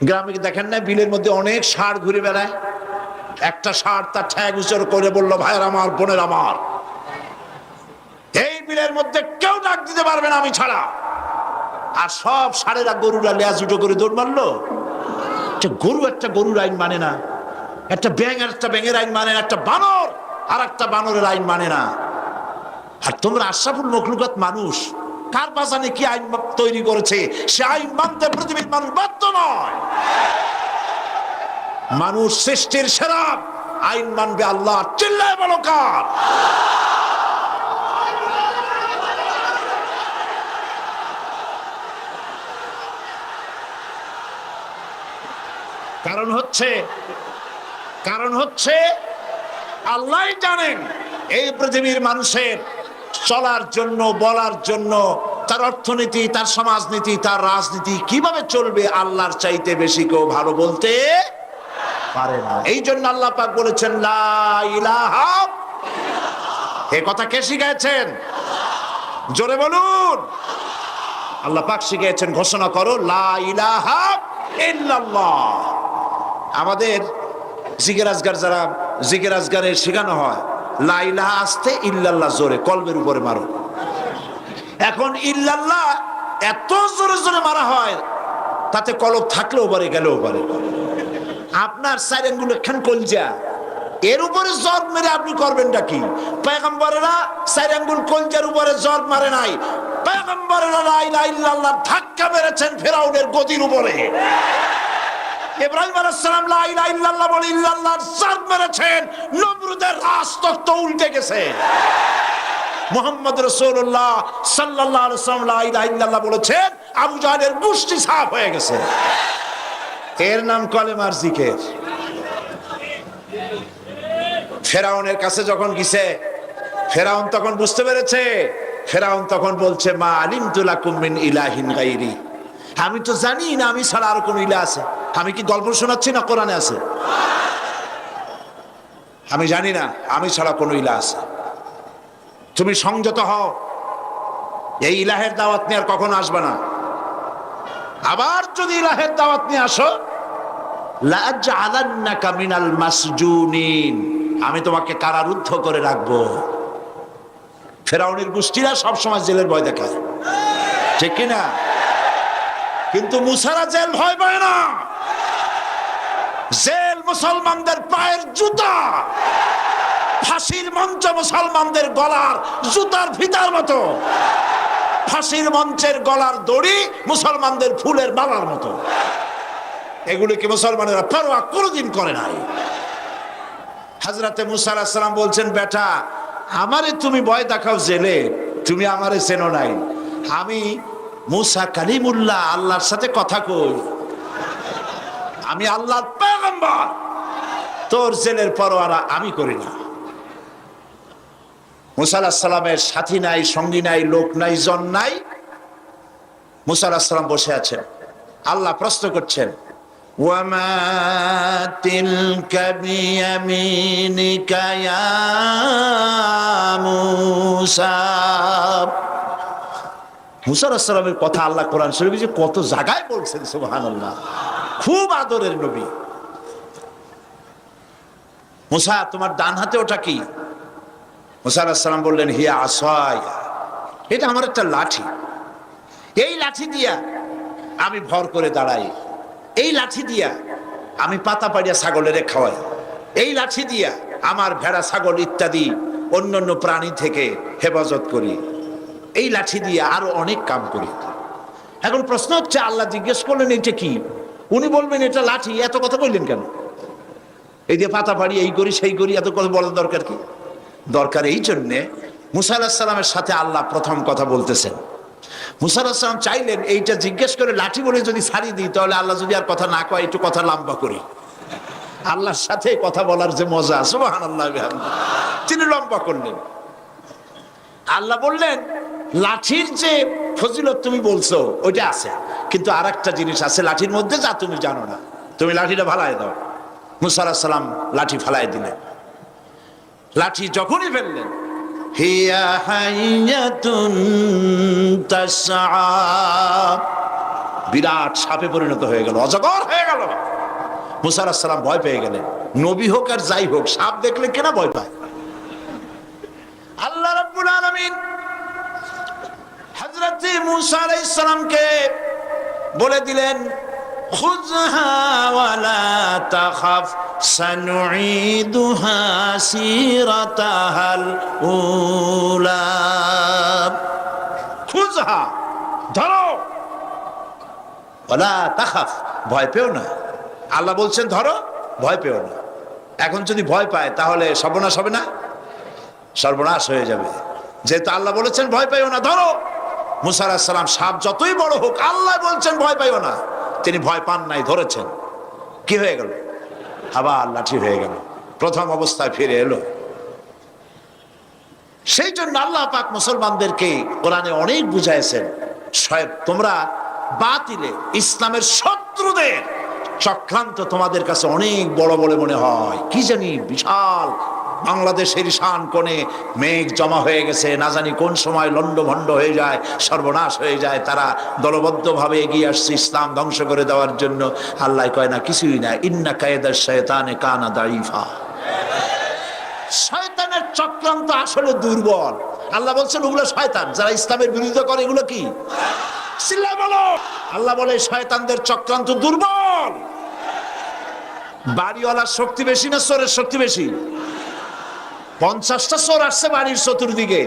গ্রামে দেখেন না, বিলের মধ্যে অনেক ষাঁড় ঘুরে বেড়ায়। একটা ষাঁড় তার ঠ্যাং উঁচু করে বলল, ভাইয়ের আমার, বোনের আমার, এই বিলের মধ্যে কেউ ডাক দিতে পারবে না আমি ছাড়া। আর সব ষাঁড়েরা গরুরা লেজ উঠো করে দৌড় মারলো। গরু একটা গরুর আইন মানে না, একটা ব্যাঙ আর একটা ব্যাঙের আইন মানে না, একটা বানর আর একটা বানরের আইন মানে না। আর তোমরা আশরাফুল মখলুকাত মানুষ, কার বাজানে কি আইন তৈরি করেছে সে আইন মানতে পৃথিবীর মানুষ বাধ্য নয়। মানুষ সৃষ্টির সেরা, আইন মানবে আল্লাহ। চিল্লায় বলো কার? কারণ হচ্ছে আল্লাহ জানেন এই পৃথিবীর মানুষের চলার জন্য, বলার জন্য, তার অর্থনীতি, তার সমাজনীতি, তার রাজনীতি কিভাবে চলবে আল্লাহর চাইতে বেশি কেউ ভালো বলতে পারে না। এই জন্য আল্লাহ পাক বলেছেন লা ইলাহা। এই কথা কে শিখাচ্ছেন? জোরে বলুন। আল্লাহ পাক শিখিয়েছেন, ঘোষণা করো লা ইলাহা ইল্লাল্লাহ। আমাদের জিকির আজগার, যারা জিকির আজগারে শেখানো হয়, লা ইলাহা আস্তে, ইল্লাল্লাহ জোরে, কলবের উপরে মারো। এখন ইল্লাল্লাহ এত জোরে জোরে মারা হয়, তাতে কলব থাকলেও পারে, গেলেও পারে। আপনার চার আঙ্গুল একখান কলজা, এর উপরে জর্ব মেরে আপনি করবেনটা কি? পয়গম্বরেরা চার আঙ্গুল কলজার উপরে জর্ব মারে নাই, পয়গম্বরেরা লা ইলাহা ইল্লাল্লাহ ধাক্কা মেরেছেন ফেরাউনের গদির উপরে। ইব্রাহিম আলাইহিস সালাম লা ইলাহা ইল্লাল্লাহ বলে ইল্লাল্লাহর জর্ব মেরেছেন, নমরুদের রাজতখ্ত উল্টে গেছে। মুহাম্মদ রাসূলুল্লাহ সাল্লাল্লাহু আলাইহি ওয়াসাল্লাম লা ইলাহা ইল্লাল্লাহ বলেছেন, আবু জাহেলের মুষ্টি সাফ হয়ে গেছে। এর নাম কলেমার জিকির। ফেরাউনের কাছে যখন গেছে, ফেরাউন তখন বুঝতে পেরেছে। ফেরাউন তখন বলছে, মা আলিমতু লাকুম মিন ইলাহিন গায়রি, আমি তো জানি না আমি ছাড়া আর কোন ইলাহ আছে। আমি কি গল্প শোনাচ্ছি না কোরআনে আছে? আমি জানি না আমি ছাড়া কোন ইলাহ আছে। তুমি সংযত হও, এই ইলাহের দাওয়াত নিয়ে আর কখনো আসবে না। আবার যদি ইলাহের দাওয়াত নিয়ে আসো, লাআজআলান্নাকা মিনাল মাসজুনিন, আমি তোমাকে কারারুদ্ধ করে রাখবো। ফেরাউনের গোষ্ঠীরা সবসময় জেলের ভয় দেখায়, ঠিক কিনা? কিন্তু মুসারা জেল ভয় পায় না। জেল মুসলমানদের পায়ের জুতা, ফাঁসির মঞ্চ মুসলমানদের গলার জুতার ফিতার মতো, ফাঁসির মঞ্চের গলার দড়ি মুসলমানদের ফুলের মালার মতো। এগুলিকে মুসলমানেরা পরোয়া কোনোদিন করে নাই। হযরতে মুসা আলাইহিস সালাম বলছেন, বেটা আমারে তুমি ভয় দেখাও জেলে, তুমি আমারে চেনো নাই। আমি মুসা কালিমুল্লাহ, আল্লাহর সাথে কথা কই, আমি আল্লাহর পয়গম্বর। তোর জেলের পরোয়া আমি করি না। মুসা আলাইহিস সালামের সাথী নাই, সঙ্গী নাই, লোক নাই, জন নাই। মুসা আলাইহিস সালাম বসে আছেন। আল্লাহ প্রশ্ন করছেন, ওয়ামা তিলকা বিয়ামিনিকা ইয়া মুসা। মুসা আলাইহিস সালামের কথা আল্লাহ কোরআন শরীফে যে কত জায়গায় বলছেন, সুবহানাল্লাহ। খুব আদরের নবী। মুসা, তোমার ডান হাতে ওটা কি? মুসা আলাইহিস সালাম বললেন, হিয়া আসায়া, এটা আমার একটা লাঠি। এই লাঠি দিয়া আমি ভর করে দাঁড়াই, এই লাঠি দিয়া আমি পাতা পাড়িয়া ছাগলের খাওয়াই, এই লাঠি দিয়া আমার ভেড়া, ছাগল ইত্যাদি অন্যান্য প্রাণী থেকে হেফাজত করি, এই লাঠি দিয়ে আরো অনেক কাম করি। এখন প্রশ্ন হচ্ছে, আল্লাহ জিজ্ঞেস করলেন এটা কি? উনি বলবেন এটা লাঠি, এত কথা বললেন কেন? এই দিয়ে পাতা পাড়ি, এই করি সেই করি, এত কথা বলার দরকার কি? দরকার এই জন্যে মুসা আলাইহিস সালামের সাথে আল্লাহ প্রথম কথা বলতেছেন। মুসা আলাইহিস সালাম চাইলেন এইটা জিজ্ঞেস করে লাঠি বলে যদি ছাড়িয়ে দিই, তাহলে আল্লাহ যদি আর কথা না কয়, একটু কথা লম্বা করি। আল্লাহর সাথে কথা বলার যে মজা, সুবহানাল্লাহ, তিনি লম্বা করলেন। আল্লাহ বললেন, লাঠির যে ফজিলত তুমি বলছো ওইটা আছে, কিন্তু আর একটা জিনিস আছে লাঠির মধ্যে যা তুমি জানো না, তুমি লাঠিটা ভালাই দাও। মুসা আলাইহিস সালাম লাঠি ফেলাই দিলেন। লাঠি যখনই ফেললেন, হিয়া হাইয়াতুন তাসআ, বিরাট সাপে পরিণত হয়ে গেল, অজগর হয়ে গেল। মুসা আলাইহিস সালাম ভয় পেয়ে গেলেন। নবী হোক আর যাই হোক, সাপ দেখলে কেনা ভয় পায়? আল্লাহ রাব্বুল আলামিন হযরত মুসা আলাইহিস সালামকে বলে দিলেন, খুযহা ওয়ালা তাখাফ সানুঈদুহা সিরাতাহাল উলা। খুযহা, ধরো, ওয়ালা তাখাফ, ভয় পেও না। আল্লাহ বলছেন ধরো, ভয় পেও না। এখন যদি ভয় পায় তাহলে সর্বনাশ হবে না? সর্বনাশ হয়ে যাবে। যেহেতু আল্লাহ বলেছেন ভয় পাইও না, ধরো। মুসা আলাইহিস সালাম সাপ যতই বড় হোক, আল্লাহ বলছেন ভয় পাইও না, তিনি ভয় পান নাই, ধরেছেন। কি হয়ে গেল? আবার লাঠি হয়ে গেল, প্রথম অবস্থায় ফিরে এলো। সেই জন্য আল্লাহ পাক মুসলমানদেরকে কোরআনে অনেক বুঝাইছেন, তোমরা বাতিলে ইসলামের শত্রুদের চক্রান্ত তোমাদের কাছে অনেক বড় বলে মনে হয়। কি জানি বিশাল বাংলাদেশের শান কোণে মেঘ জমা হয়ে গেছে, না জানি কোন সময় লন্ডভন্ড হয়ে যায়, সর্বনাশ হয়ে যায়। তারা দলবদ্ধভাবে এগিয়ে আসছে ইসলাম ধ্বংস করে দেওয়ার জন্য। আল্লাহ কয় না, কিছুই না। ইন্না কায়দাশ শায়তানে কানা দাঈফা, শয়তানের চক্রান্ত আসলে দুর্বল। আল্লাহ বলছেন ওগুলো শয়তান, যারা ইসলামের বিরোধিতা করে এগুলো কি? চিল্লা বলো। আল্লাহ বলে শয়তানদের চক্রান্ত দুর্বল। বাড়িওয়ালার শক্তি বেশি না চোরের শক্তি বেশি? 50টা চোর আসছে বাড়ির চতুর্দিকে,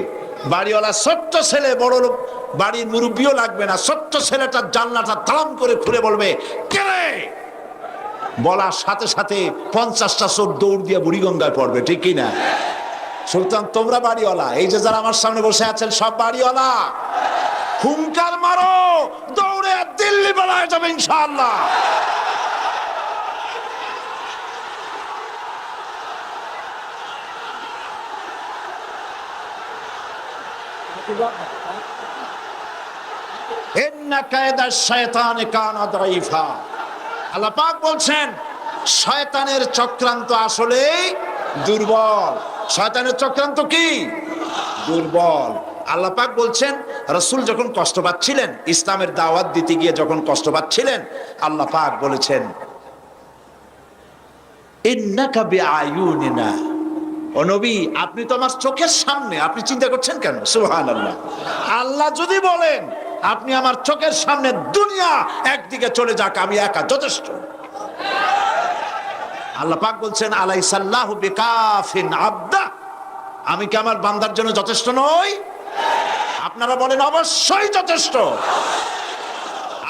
বাড়িওয়ালা ছোট্ট ছেলে, বড় লোক বাড়ির মুরব্বিও লাগবে না, ছোট্ট ছেলেটার জানলাটা তালাম করে খুলে বলবে কে রে, বলার সাথে সাথে 50টা চোর দৌড় দিয়ে বুড়িগঙ্গায় পড়বে, ঠিক কিনা? সুতরাং তোমরা বাড়িওয়ালা, এই যে যারা আমার সামনে বসে আছেন সব বাড়িওয়ালা, হুঙ্কার মারো, দৌড়ে দিল্লি পালায় যাবে ইনশাআল্লাহ। ইন্না কায়দাশ শায়তানে কানা দাঈফা। আল্লাহ পাক বলছেন শয়তানের চক্রান্ত আসলেই দুর্বল। শয়তানের চক্রান্ত কি? দুর্বল। আল্লাহ পাক বলছেন রাসূল যখন কষ্ট পাচ্ছিলেন, ইসলামের দাওয়াত দিতে গিয়ে যখন কষ্ট পাচ্ছিলেন, আল্লাহ পাক বলেছেন ইন্নাকা বিআয়ুনিনা, ও নবী আপনি তো আমার চোখের সামনে, আপনি চিন্তা করছেন কেন? সুবহানাল্লাহ। আল্লাহ যদি বলেন আপনি আমার চোখের সামনে, দুনিয়া একদিকে চলে যাক, আমি একা যথেষ্ট। আল্লাহ পাক বলছেন আলাইসাল্লাহু বিকাফিন আবদা, আমি কি আমার বান্দার জন্য যথেষ্ট নই? আপনারা বলেন অবশ্যই যথেষ্ট।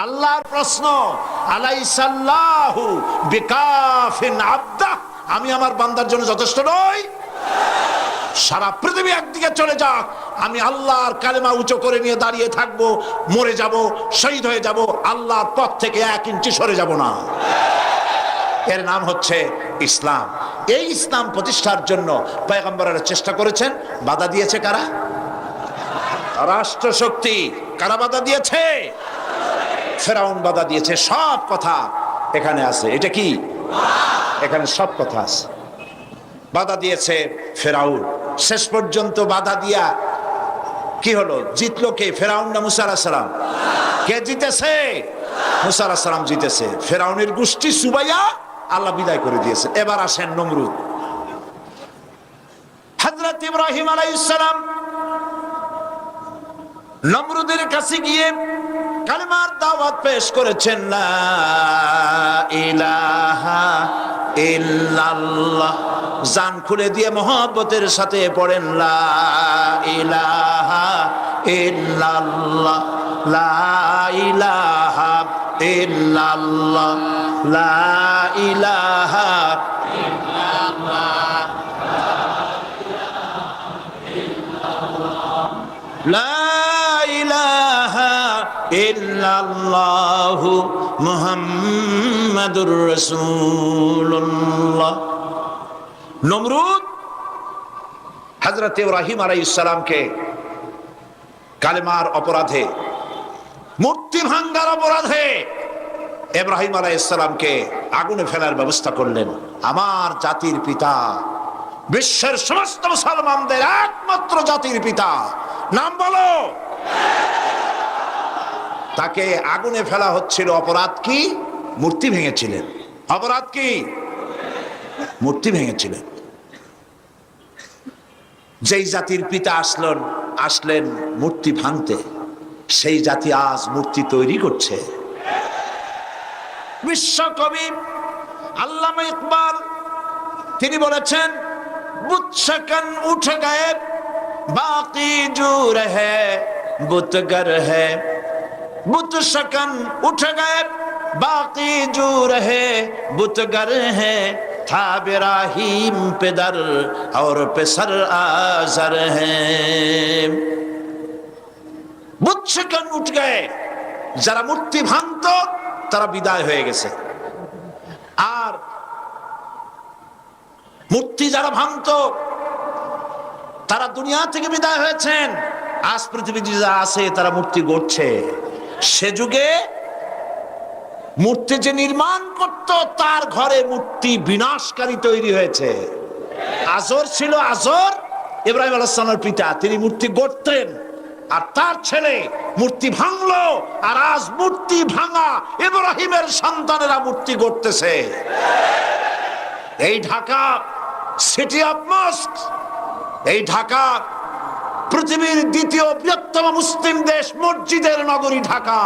আল্লাহর প্রশ্ন, আলাইসাল্লাহু বিকাফিন আবদা, আমি আমার বান্দার জন্য যথেষ্ট নই? সারা পৃথিবী একদিকে চলে যাক, আমি আল্লাহর কালেমা উঁচু করে নিয়ে দাঁড়িয়ে থাকবো, মরে যাব, শহীদ হয়ে যাব, আল্লাহর পথ থেকে 1 ইঞ্চি সরে যাব না। এর নাম হচ্ছে ইসলাম। এই ইসলাম প্রতিষ্ঠার জন্য পয়গম্বরেরা চেষ্টা করেছেন। বাধা দিয়েছে কারা? রাষ্ট্রশক্তি। কারা বাধা দিয়েছে? ফেরাউন বাধা দিয়েছে। সব কথা এখানে আছে। এটা কি? এখানে সব কথা আছে। বাধা দিয়েছে ফেরাউন। শেষ পর্যন্ত বাধা দিয়া কি হলো? জিতলো কে? ফেরাউন না মুসা আলাইহিস সালাম? কে জিতেছে? মুসা আলাইহিস সালাম জিতেছে। ফেরাউনের গোষ্ঠী সুবাইয়া আল্লাহ বিদায় করে দিয়েছে। এবার আসেন নমরুদ। হযরত ইব্রাহিম আলাইহিস সালাম নমরুদের কাছে গিয়ে কালেমার দাওয়াত পেশ করেছেন, লা ইলাহা ইল্লাল্লাহ। জান খুলে দিয়ে মহব্বতের সাথে পড়েন লা ইলাহা ইল্লাল্লাহ, লা ইলাহা ইল্লাল্লাহ, লা ইলাহা ইল্লাল্লাহ, লা ইলাহা ইল্লাল্লাহু মুহাম্মাদুর রাসূলুল্লাহ। নমরুদ হযরত ইব্রাহিম আলাইহিস সালামকে কালেমার অপরাধে, মূর্তি ভাঙ্গার অপরাধে ইব্রাহিম আলাইহিস সালামকে আগুনে ফেলার ব্যবস্থা করলেন। আমার জাতির পিতা, বিশ্বের সমস্ত মুসলমানদের একমাত্র জাতির পিতা, নাম বলো। তাকে আগুনে ফেলা হচ্ছিল, অপরাধ কি? মূর্তি ভেঙেছিলেন। অপরাধ কি? মূর্তি ভেঙেছিলেন। যেই জাতির পিতা আসলেন মূর্তি ভাঙতে, সেই জাতি আজ মূর্তি তৈরি করছে। বিশ্বকবি আল্লামা ইকবাল তিনি বলেছেন, বুত शकन उठ गए बाकी जो रहे बुतगर है, बुत शकन उठ गए बाकी जो रहे बुतगर है, था इब्राहिम पेदर और पेसर आजर है। বুত शकन उठ गए, যারা মূর্তি ভাঙতো তারা বিদায় হয়ে গেছে। আর মূর্তি যারা ভাঙতো তারা দুনিয়া থেকে বিদায় হয়েছেন। আজ পৃথিবীতে যারা আছে তারা মূর্তি গড়ছে। সে যুগে মূর্তি যে নির্মাণ করত তার ঘরে মূর্তি বিনাশকারী তৈরি হয়েছে। আজর ছিল, আজর ইব্রাহিম আলাইহিস সালামের পিতা, তিনি মূর্তি গড়তেন। আর তার ছেলে মূর্তি ভাঙলো, আর আজ মূর্তি ভাঙা ইব্রাহিমের সন্তানেরা মূর্তি গড়তেছে। এই ঢাকা সিটি অফ মস্ক, এই ঢাকা পৃথিবীর দ্বিতীয় বৃহত্তম মুসলিম দেশ, মসজিদের নগরী ঢাকা।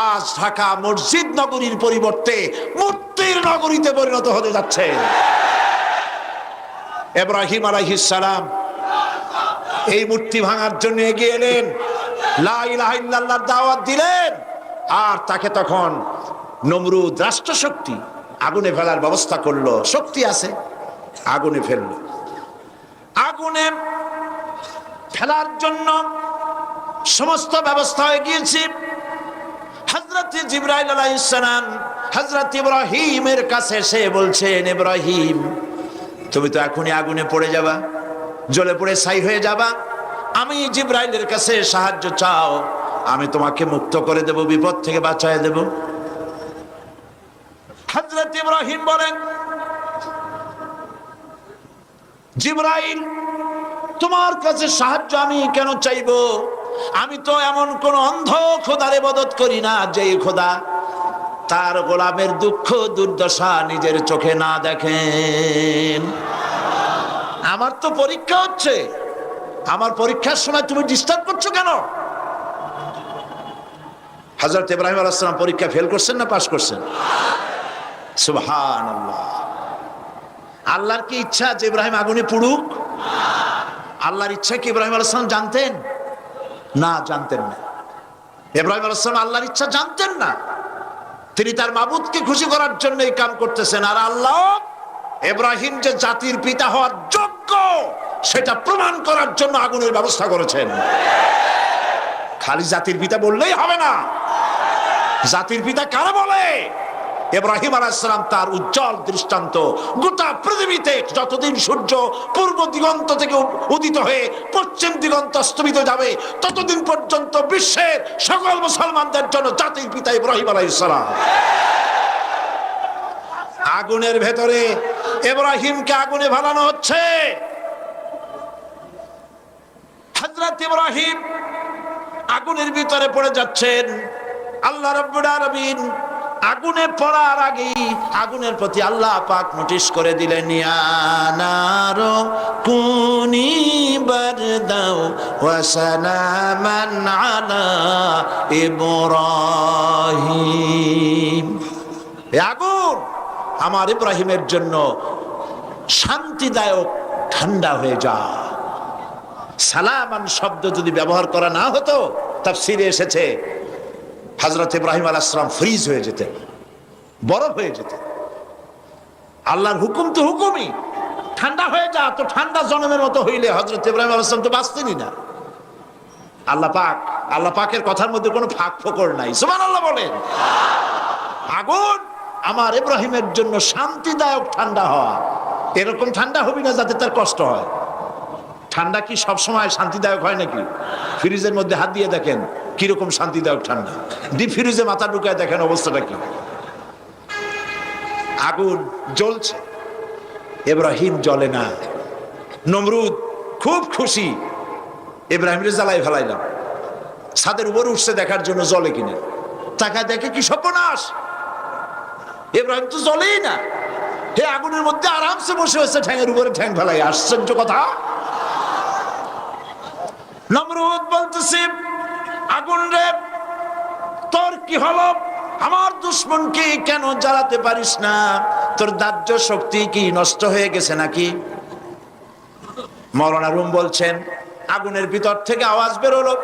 আজ ঢাকা মসজিদ নগরীর পরিবর্তে মূর্তির নগরীতে পরিণত হতে যাচ্ছে। ইব্রাহিম আলাইহিস সালাম এই মূর্তি ভাঙার জন্য এগিয়ে এলেন, লা ইলাহা ইল্লাল্লাহর দাওয়াত দিলেন। আর তাকে তখন নমরুদ রাষ্ট্রশক্তি আগুনে ফেলার ব্যবস্থা করলো। শক্তি আছে, আগুনে ফেললো। আগুনে ফেলার জন্য সমস্ত ব্যবস্থা হয়ে গিয়েছে। হযরত জিবরাইল আলাইহিস সালাম হযরত ইব্রাহিমের কাছে এসে বলছেন, ইব্রাহিম তুমি তো এখনই আগুনে পড়ে যাবা, জ্বলে পড়ে ছাই হয়ে যাবা। আমি জিবরাইলের কাছে সাহায্য চাও, আমি তোমাকে মুক্ত করে দেব, বিপদ থেকে বাঁচায় দেব। হযরত ইব্রাহিম বলেন, জিবরাইল তোমার কাছে সাহায্য আমি কেন চাইবো? আমি তো এমন কোন অন্ধ খোদার ইবাদত করি না যে খোদা তার গোলামের দুঃখ দুর্দশা নিজের চোখে না দেখেন। আমার তো পরীক্ষা হচ্ছে, আমার পরীক্ষার সময় তুমি ডিস্টার্ব করছো কেন? হযরত ইব্রাহিম আলাইহিস সালাম পরীক্ষা ফেল করছেন না পাস করছেন? সুবহানাল্লাহ। আল্লাহর কি ইচ্ছা যে ইব্রাহিম আগুনে পুড়ুক? আল্লাহর ইচ্ছা কি ইব্রাহিম আলাইহিস সালাম জানতেন? না, জানতেন না। ইব্রাহিম আলাইহিস সালাম আল্লাহর ইচ্ছা জানতেন না। তিনি তার মাবুদকে খুশি করার জন্য এই কাম করতেছেন। আর আল্লাহ ইব্রাহিম যে জাতির পিতা হওয়ার যোগ্য সেটা প্রমাণ করার জন্য আগুনের ব্যবস্থা করেছেন। খালি জাতির পিতা বললেই হবে না। জাতির পিতা কারা বলে? ইব্রাহিম আলাইহিস সালাম তার উজ্জ্বল দৃষ্টান্ত। গোটা পৃথিবীতে যতদিন সূর্য পূর্ব দিগন্ত থেকে উদিত হয়ে পশ্চিম দিগন্ত অস্তমিত যাবে, ততদিন পর্যন্ত বিশ্বের সকল মুসলমানদের জন্য জাতির পিতা ইব্রাহিম আলাইহিস সালাম। আগুনের ভেতরে ইব্রাহিমকে আগুনে ভালানো হচ্ছে। হযরত ইব্রাহিম আগুনের ভিতরে পড়ে যাচ্ছেন। আল্লাহ রাব্বুল আলামিন আগুনে পড়ার আগে আগুনের প্রতি আল্লাহ পাক নোটিশ করে দিলেন, ইয়া নারু কুনি বারদাও ওয়া সালামান আলা ইব্রাহিম। এই আগুন আমার ইব্রাহিমের জন্য শান্তিদায়ক ঠান্ডা হয়ে যা। সালামান শব্দ যদি ব্যবহার করা না হতো, তাফসীরে এসেছে হযরত ইব্রাহিম আলাইহিস সালাম ফ্রিজ হয়ে যেতেন, বরফ হয়ে যেতেন। আল্লাহর হুকুম তো হুকুমই, ঠান্ডা হয়ে যা। তো ঠান্ডা জনমের মতো হইলে হযরত ইব্রাহিম আলাইহিস সালাম তো বাঁচতেনই না। আল্লাহ পাকের কথার মধ্যে কোনো ফাঁক ফোকর নাই। সুবহানাল্লাহ বলেন। আগুন আমার ইব্রাহিমের জন্য শান্তিদায়ক ঠান্ডা হওয়া। এরকম ঠান্ডা হবি না যাতে তার কষ্ট হয়। ঠান্ডা কি সবসময় শান্তিদায়ক হয় নাকি? ফ্রিজের মধ্যে হাত দিয়ে দেখেন কিরকম শান্তিদায়ক ঠান্ডা। ডিপ ফ্রিজে মাথা ঢুকায় দেখেন অবস্থাটা কি। আগুন জ্বলছে, ইব্রাহিম জ্বলে না। নমরুদ খুব খুশি, ইব্রাহিমের জ্বালাই ফেলাইলাম। ছাদের উপরে উঠছে দেখার জন্য জ্বলে কিনা, তাকায় দেখে কি সর্বনাশ, ইব্রাহিম তো জ্বলেই না। হে আগুনের মধ্যে আরামসে বসে হয়েছে, ঠ্যাঙের উপরে ঠ্যাং ফেলাই। আশ্চর্য কথা। নমরুদ বলতেছে, আগুন রে তোর কি হলো? আমার দুশ্মনকে কেন জ্বালাতে পারিস না? তোর দাহ্য শক্তি কি নষ্ট হয়ে গেছে নাকি? মাওলানা রুম বলছেন, আগুনের ভিতর থেকে আওয়াজ বেরোলো,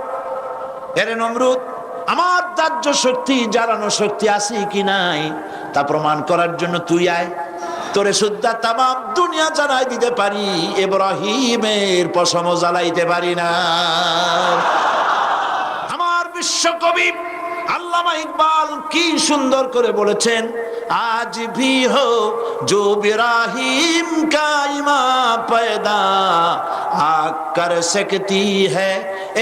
এরে নমরুদ, আমার দাহ্য শক্তি, জ্বালানো শক্তি আছে কি নাই তা প্রমাণ করার জন্য তুই আয়। তোরে সুদ্ধা তামাম দুনিয়া জানাই দিতে পারি, ইব্রাহিমের পশম জ্বালাইতে পারি না। আমার বিশ্বকবি আল্লামা ইকবাল কি সুন্দর করে বলেছেন, আজ ভি হো জো ইব্রাহিম কা ইমাম पैदा आग कर सकती है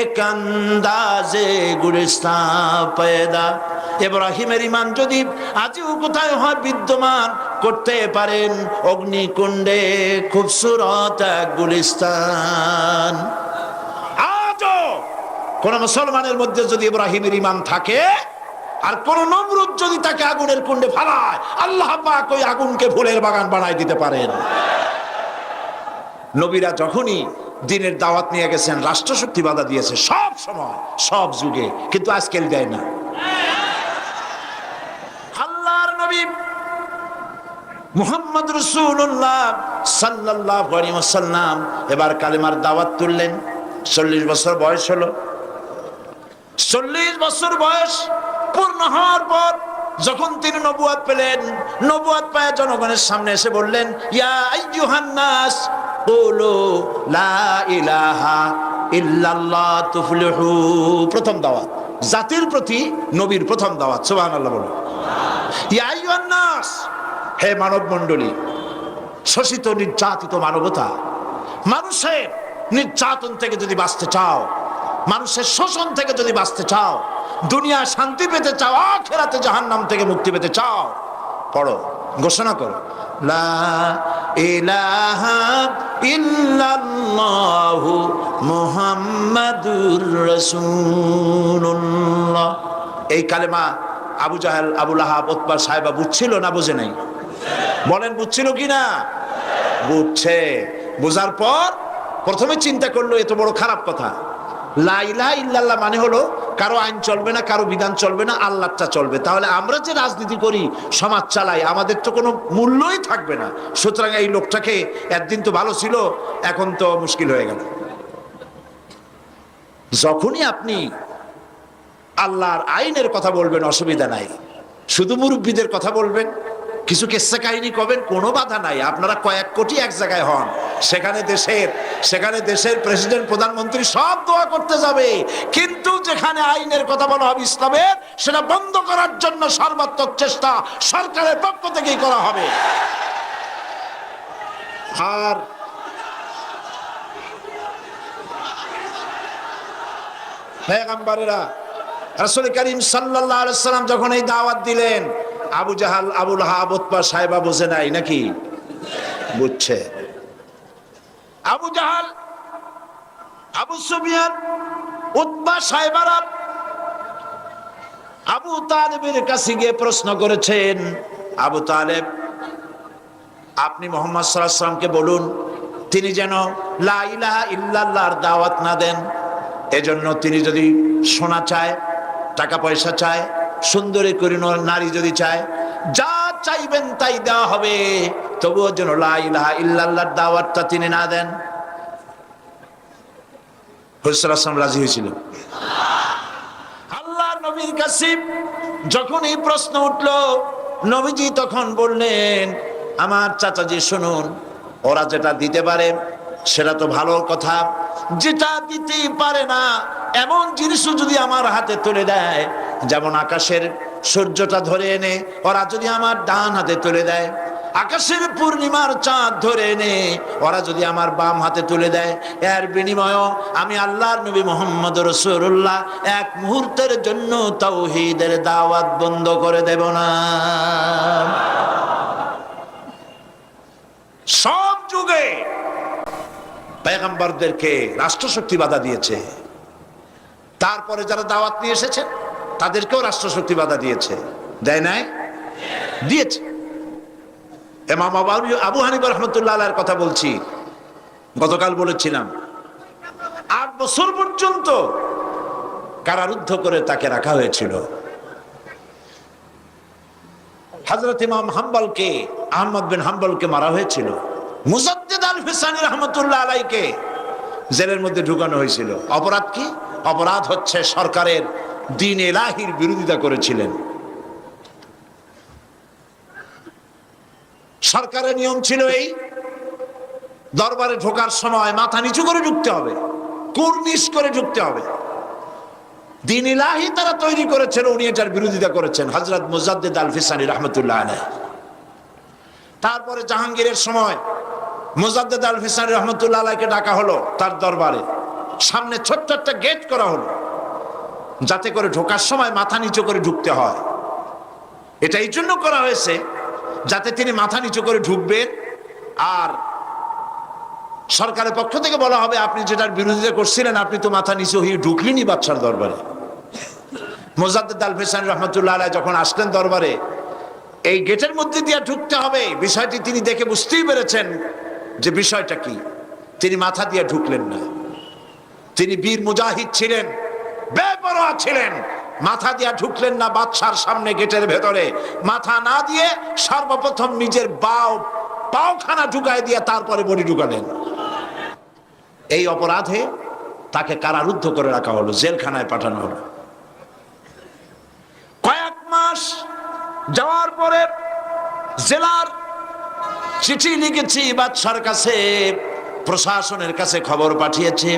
एक अंदाज़े गुलिस्तान पैदा। ইব্রাহিমের ইমান যদি আজও কোথায় হয় বিদ্যমান, করতে পারেন অগ্নিকুণ্ডে খুবসুরত এক গুলিস্তান। আজও কোন মুসলমানের মধ্যে যদি ইব্রাহিমের ইমান থাকে আর কোন নমরুদ যদি তাকে আগুনের কুণ্ডে ফেলায়, আল্লাহ পাক ওই আগুনকে ফুলের বাগান বানায় দিতে পারেন। নবীরা যখনই দিনের দাওয়াত নিয়ে গেছেন, রাষ্ট্রশক্তি বাধা দিয়েছে সব সময়, সব যুগে, কিন্তু আজকাল দেয় না। আল্লাহর নবী মুহাম্মদ রাসূলুল্লাহ সাল্লাল্লাহু আলাইহি ওয়াসাল্লাম এবার কালেমার দাওয়াত তুললেন। 40 বছর বয়স হলো। 40 বছর বয়স পূর্ণ হওয়ার পর যখন তিনি নবুয়ত পেলেন, নবুয়ত পায় জনগণের সামনে এসে বললেন, ইয়া আইয়ুহান নাস কুলু লা ইলাহা ইল্লাল্লাহ তুফলিহু। প্রথম দাওয়াত, জাতির প্রতি নবীর প্রথম দাওয়াত। সুবহানাল্লাহ বলুন। ইয়া আইয়ুহান নাস, হে মানব মণ্ডলী, শোষিত নির্যাতিত মানবতা, মানুষের নির্যাতন থেকে যদি বাঁচতে চাও, মানুষের শোষণ থেকে যদি বাঁচতে চাও, দুনিয়া শান্তি পেতে চাও, আখিরাতে জাহান্নাম থেকে মুক্তি পেতে চাও, পড়ো, ঘোষণা করো, লা ইলাহা ইল্লাল্লাহু মুহাম্মাদুর রাসূলুল্লাহ। এই কালেমা আবু জাহেল, আবু লাহাব, উতবা, সাইবা বুঝছিল না বুঝে নাই? বলেন বুঝছিল কি না? বুঝছে। বুঝার পর প্রথমে চিন্তা করলো এত বড় খারাপ কথা। লা ইলাহা ইল্লাল্লাহ মানে হলো কারো আইন চলবে না, কারো বিধান চলবে না, আল্লাহটা চলবে। তাহলে আমরা যে রাজনীতি করি, সমাজ চালাই, আমাদের তো কোনো মূল্যই থাকবে না। সুতরাং এই লোকটাকে, একদিন তো ভালো ছিল, এখন তো মুশকিল হয়ে গেল। যখনই আপনি আল্লাহর আইনের কথা বলবেন, অসুবিধা নাই। শুধু মুরব্বীদের কথা বলবেন, কিছু কেসা কাহিনী করবেন, কোনো বাধা নাই। আপনারা কয়েক কোটি এক জায়গায় হন, সেখানে দেশের প্রেসিডেন্ট, প্রধানমন্ত্রী সব দোয়া করতে যাবে, কিন্তু যেখানে আইনের কথা বলা হবে ইসলামের, সেটা বন্ধ করার জন্য সর্বাত্মক চেষ্টা সরকারের পক্ষ থেকেই করা হবে। আর পয়গম্বরেরা, রাসূল করিম সাল্লাল্লাহু আলাইহি ওয়াসাল্লাম যখন এই দাওয়াত দিলেন, আবু জাহাল, আবু লাহাব, উতবা, সাইবা বুঝে নাই নাকি? বুঝছে। আবু জাহাল, আবু সুফিয়ান, উতবা, সাইবারা আবু তালেবের কাছে গিয়ে প্রশ্ন করেছেন, আবু তালেব, আপনি মুহাম্মদ সাল্লাল্লাহু আলাইহি ওয়াসাল্লামকে বলুন তিনি যেন লা ইলাহা ইল্লাল্লাহর দাওয়াত না দেন। এজন্য তিনি যদি সোনা চায়, টাকা পয়সা চায়, সুন্দরী করে নারী যদি চায়, যা চাইবেন তাই দেওয়া হবে, তবুও যেন লা ইলাহা ইল্লাল্লাহর দাওয়াতটা তিনি না দেন। হুজুর রাজি হয়েছিল। আল্লাহ নবীর কাছে যখন এই প্রশ্ন উঠলো, নবীজি তখন বললেন, আমার চাচাজি শুনুন, ওরা যেটা দিতে পারে সেটা তো ভালো কথা, যেটা দিতে পারে না এমন জিনিসও যদি আমার হাতে তুলে দেয়, যেমন আকাশের সূর্যটা ধরে এনে ওরা যদি আমার ডান হাতে তুলে দেয়, আকাশের পূর্ণিমার চাঁদ ধরে এনে ওরা যদি আমার বাম হাতে তুলে দেয়, এর বিনিময়ে আমি আল্লাহর নবী মুহাম্মদ রাসূলুল্লাহ এক মুহূর্তের জন্য তাওহীদের দাওয়াত বন্ধ করে দেব না। সব যুগে পয়গম্বরদেরকে রাষ্ট্রশক্তি বাধা দিয়েছে, তারপরে যারা দাওয়াত নিয়ে এসেছে তাদেরকেও রাষ্ট্রশক্তি বাধা দিয়েছে, দেয় নাই? দিয়েছে। ইমাম আবু হানিফা রাহমাতুল্লাহ আলাইহির কথা বলছি, গতকাল বলেছিলাম 8 বছর পর্যন্ত কারারুদ্ধ করে তাকে রাখা হয়েছিল। হযরত ইমাম হাম্বলকে, আহমদ বিন হাম্বলকে মারা হয়েছিল। মুজাদ্দিদ আল ফিসানি রাহমাতুল্লাহ আলাইহিকে জেলের মধ্যে ঢুকানো হয়েছিল। অপরাধ কি? অপরাধ হচ্ছে সরকারের দ্বীন ইলাহির বিরোধিতা করেছিলেন। সরকারের নিয়ম ছিল এই, দরবারে ঢোকার সময় মাথা নিচু করে ঢুকতে হবে, কুর্নিশ করে ঢুকতে হবে। দ্বীন ইলাহি তারা তৈরি করেছেন, উনি এটার বিরোধিতা করেছেন, হযরত মুজাদ্দিদ আল ফিসানি রাহমাতুল্লাহ আলাইহি। তারপরে জাহাঙ্গীরের সময় মুজাদ্দিদ আল ফিসানি রাহমাতুল্লাহ আলাইহিকে ডাকা হলো তার দরবারে, সামনে ছোট্ট একটা গেট করা হলো যাতে করে ঢোকার সময় মাথা নিচু করে ঢুকতে হয়। এটা এই জন্য করা হয়েছে যাতে তিনি মাথা নিচু করে ঢুকবেন, আর সরকারের পক্ষ থেকে বলা হবে আপনি যেটার বিরোধিতা করছিলেন আপনি তো মাথা নিচু হয়ে ঢুকলেনই বাদশার দরবারে। মুজাদ্দিদ আল ফিসানি রাহমাতুল্লাহ আলাইহি যখন আসলেন দরবারে, এই গেটের মধ্যে দিয়ে ঢুকতে হবে বিষয়টি তিনি দেখে বুঝতেই পেরেছেন যে বিষয়টা কি। তিনি মাথা দিয়ে ঢুকলেন না। তিনি বীর মুজাহিদ ছিলেন, বেপরোয়া ছিলেন, মাথা দিয়ে ঢুকলেন না বাদশার সামনে গেটের ভেতরে। মাথা না দিয়ে সর্বপ্রথম নিজের পাওখানা ঢুকায় দিয়ে তারপরে বডি ঢুকালেন। এই অপরাধে তাকে কারারুদ্ধ করে রাখা হলো, জেলখানায় পাঠানো হলো। কয়েক মাস যাওয়ার পরে জেলার চিঠি লিখেছি বাদশার কাছে, প্রশাসনের কাছে খবর পাঠিয়েছে,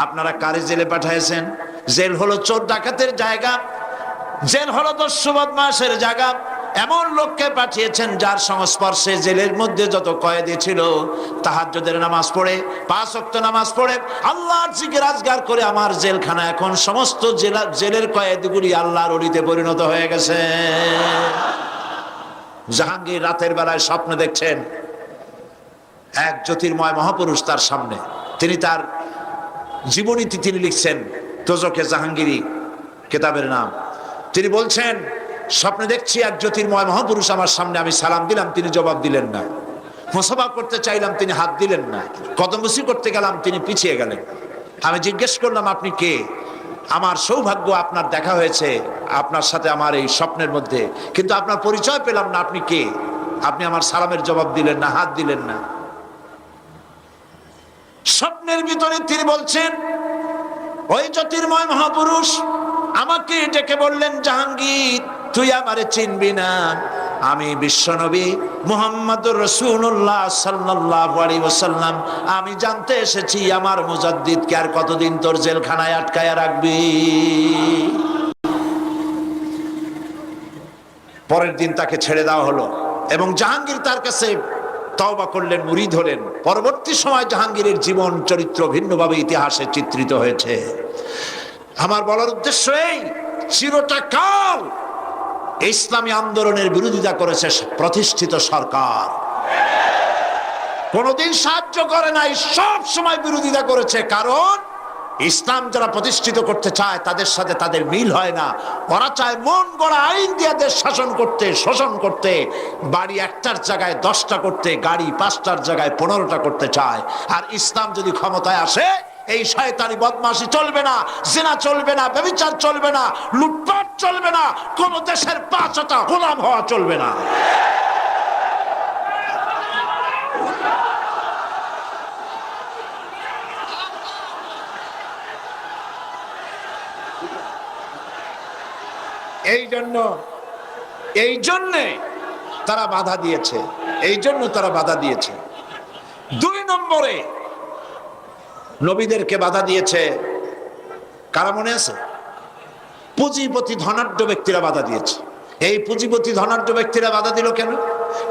আপনারা কারে জেলে পাঠিয়েছেন? জেল হলো চোর ডাকাতের জায়গা, জেল হলো দস্যু বদমাশের জায়গা। এমন লোককে পাঠিয়েছেন যার সংস্পর্শে জেলের মধ্যে যত কয়েদি ছিল তাহাজ্জুদের নামাজ পড়ে, 5 ওয়াক্ত নামাজ পড়ে, আল্লাহর জিকির আজগার করে আমার জেলখানা এখন সমস্ত জেলের কয়েদিগুলি আল্লাহর ওলিতে পরিণত হয়ে গেছে। জাহাঙ্গীর রাতের বেলায় স্বপ্ন দেখছেন এক জ্যোতির্ময় মহাপুরুষ তার সামনে। তিনি তার জীবনীতে তিনি লিখছেন, তোজকে জাহাঙ্গীরি কিতাবের নাম। তিনি বলছেন স্বপ্নে দেখছি এক জ্যোতির্ময় মহাপুরুষ আমার সামনে, আমি সালাম দিলাম তিনি জবাব দিলেন না, মুসাফা করতে চাইলাম তিনি হাত দিলেন না, কদমবুসি করতে গেলাম তিনি পিছিয়ে গেলেন। আমি জিজ্ঞেস করলাম আপনি কে? আমার সৌভাগ্য আপনার দেখা হয়েছে আপনার সাথে আমার এই স্বপ্নের মধ্যে, কিন্তু আপনার পরিচয় পেলাম না, আপনি কে? আপনি আমার সালামের জবাব দিলেন না, হাত দিলেন না। স্বপ্নের ভিতরে তিনি বলছেন ওই জ্যোতির্ময় মহাপুরুষ আমাকে ডেকে বললেন, জাহাঙ্গীর তুই আমারে চিনবি না, আমি বিশ্বনবী মুহাম্মদুর রাসূলুল্লাহ সাল্লাল্লাহু আলাইহি ওয়াসাল্লাম। আমি জানতে এসেছি আমার মুজাদ্দিদকে আর কতদিন তোর জেলখানায় আটকায়া রাখবি। পরের দিন তাকে ছেড়ে দেওয়া হলো এবং জাহাঙ্গীর তার কাছে তওবা করলেন, মুরিদ হলেন। পরবর্তী সময় জাহাঙ্গীরের জীবন চরিত্র ভিন্নভাবে ইতিহাসে চিত্রিত হয়েছে। আমার বলার উদ্দেশ্য এই, চিরটা কাল ইসলামী আন্দোলনের বিরোধিতা করেছে প্রতিষ্ঠিত সরকার, কোনদিন সাহায্য করে নাই, সব সময় বিরোধিতা করেছে। কারণ ইসলাম যারা প্রতিষ্ঠিত করতে চায় তাদের সাথে তাদের মিল হয় না। ওরা চায় মন গড়া আইন দিয়ে দেশ শাসন করতে, শোষণ করতে, বাড়ি 1টার জায়গায় 10টা করতে, গাড়ি 5টার জায়গায় 15টা করতে চায়। আর ইসলাম যদি ক্ষমতায় আসে এই শয়তানি বদমাশি চলবে না, জিনা চলবে না, ব্যভিচার চলবে না, লুটপাট চলবে না, কোন দেশের 5টা গোলাম হওয়া চলবে না। এই জন্যে তারা বাধা দিয়েছে, এই জন্য তারা বাধা দিয়েছে। 2 নম্বরে নবীদেরকে বাধা দিয়েছে কারা মনে আছে? পুঁজিপতি ধনাঢ্য ব্যক্তিরা বাধা দিয়েছে। এই পুঁজিপতি ধনাঢ্য ব্যক্তিরা বাধা দিল কেন?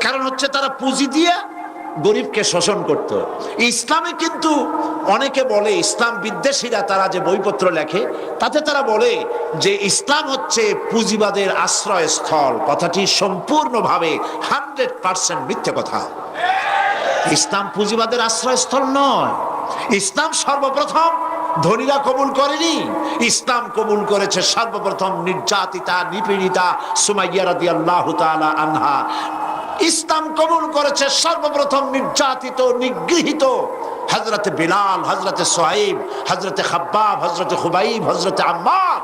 কারণ হচ্ছে তারা পুঁজি দিয়ে গরিবকে শোষণ করত। ইসলামে কিন্তু অনেকে বলে, ইসলাম বিদ্বেষীরা তারা যে বইপত্র লেখে তাতে তারা বলে যে ইসলাম হচ্ছে পুঁজিবাদের আশ্রয়স্থল। কথাটি সম্পূর্ণভাবে 100% মিথ্যে কথা। ইসলাম পুঁজিবাদের আশ্রয়স্থল নয়। ইসলাম সর্বপ্রথম ধনীরা কবুল করেনি, ইসলাম কবুল করেছে সর্বপ্রথম নির্যাতিতা নিপীড়িতা সুমাইয়া রাদিয়াল্লাহু তাআলা আনহা। ইসলাম কবুল করেছে সর্বপ্রথম নির্যাতিত নিগৃহীত হযরতে বিলাল, হযরতে সুহাইব, হযরতে খাব্বাব, হযরতে খুবাইব, হযরতে আম্মার।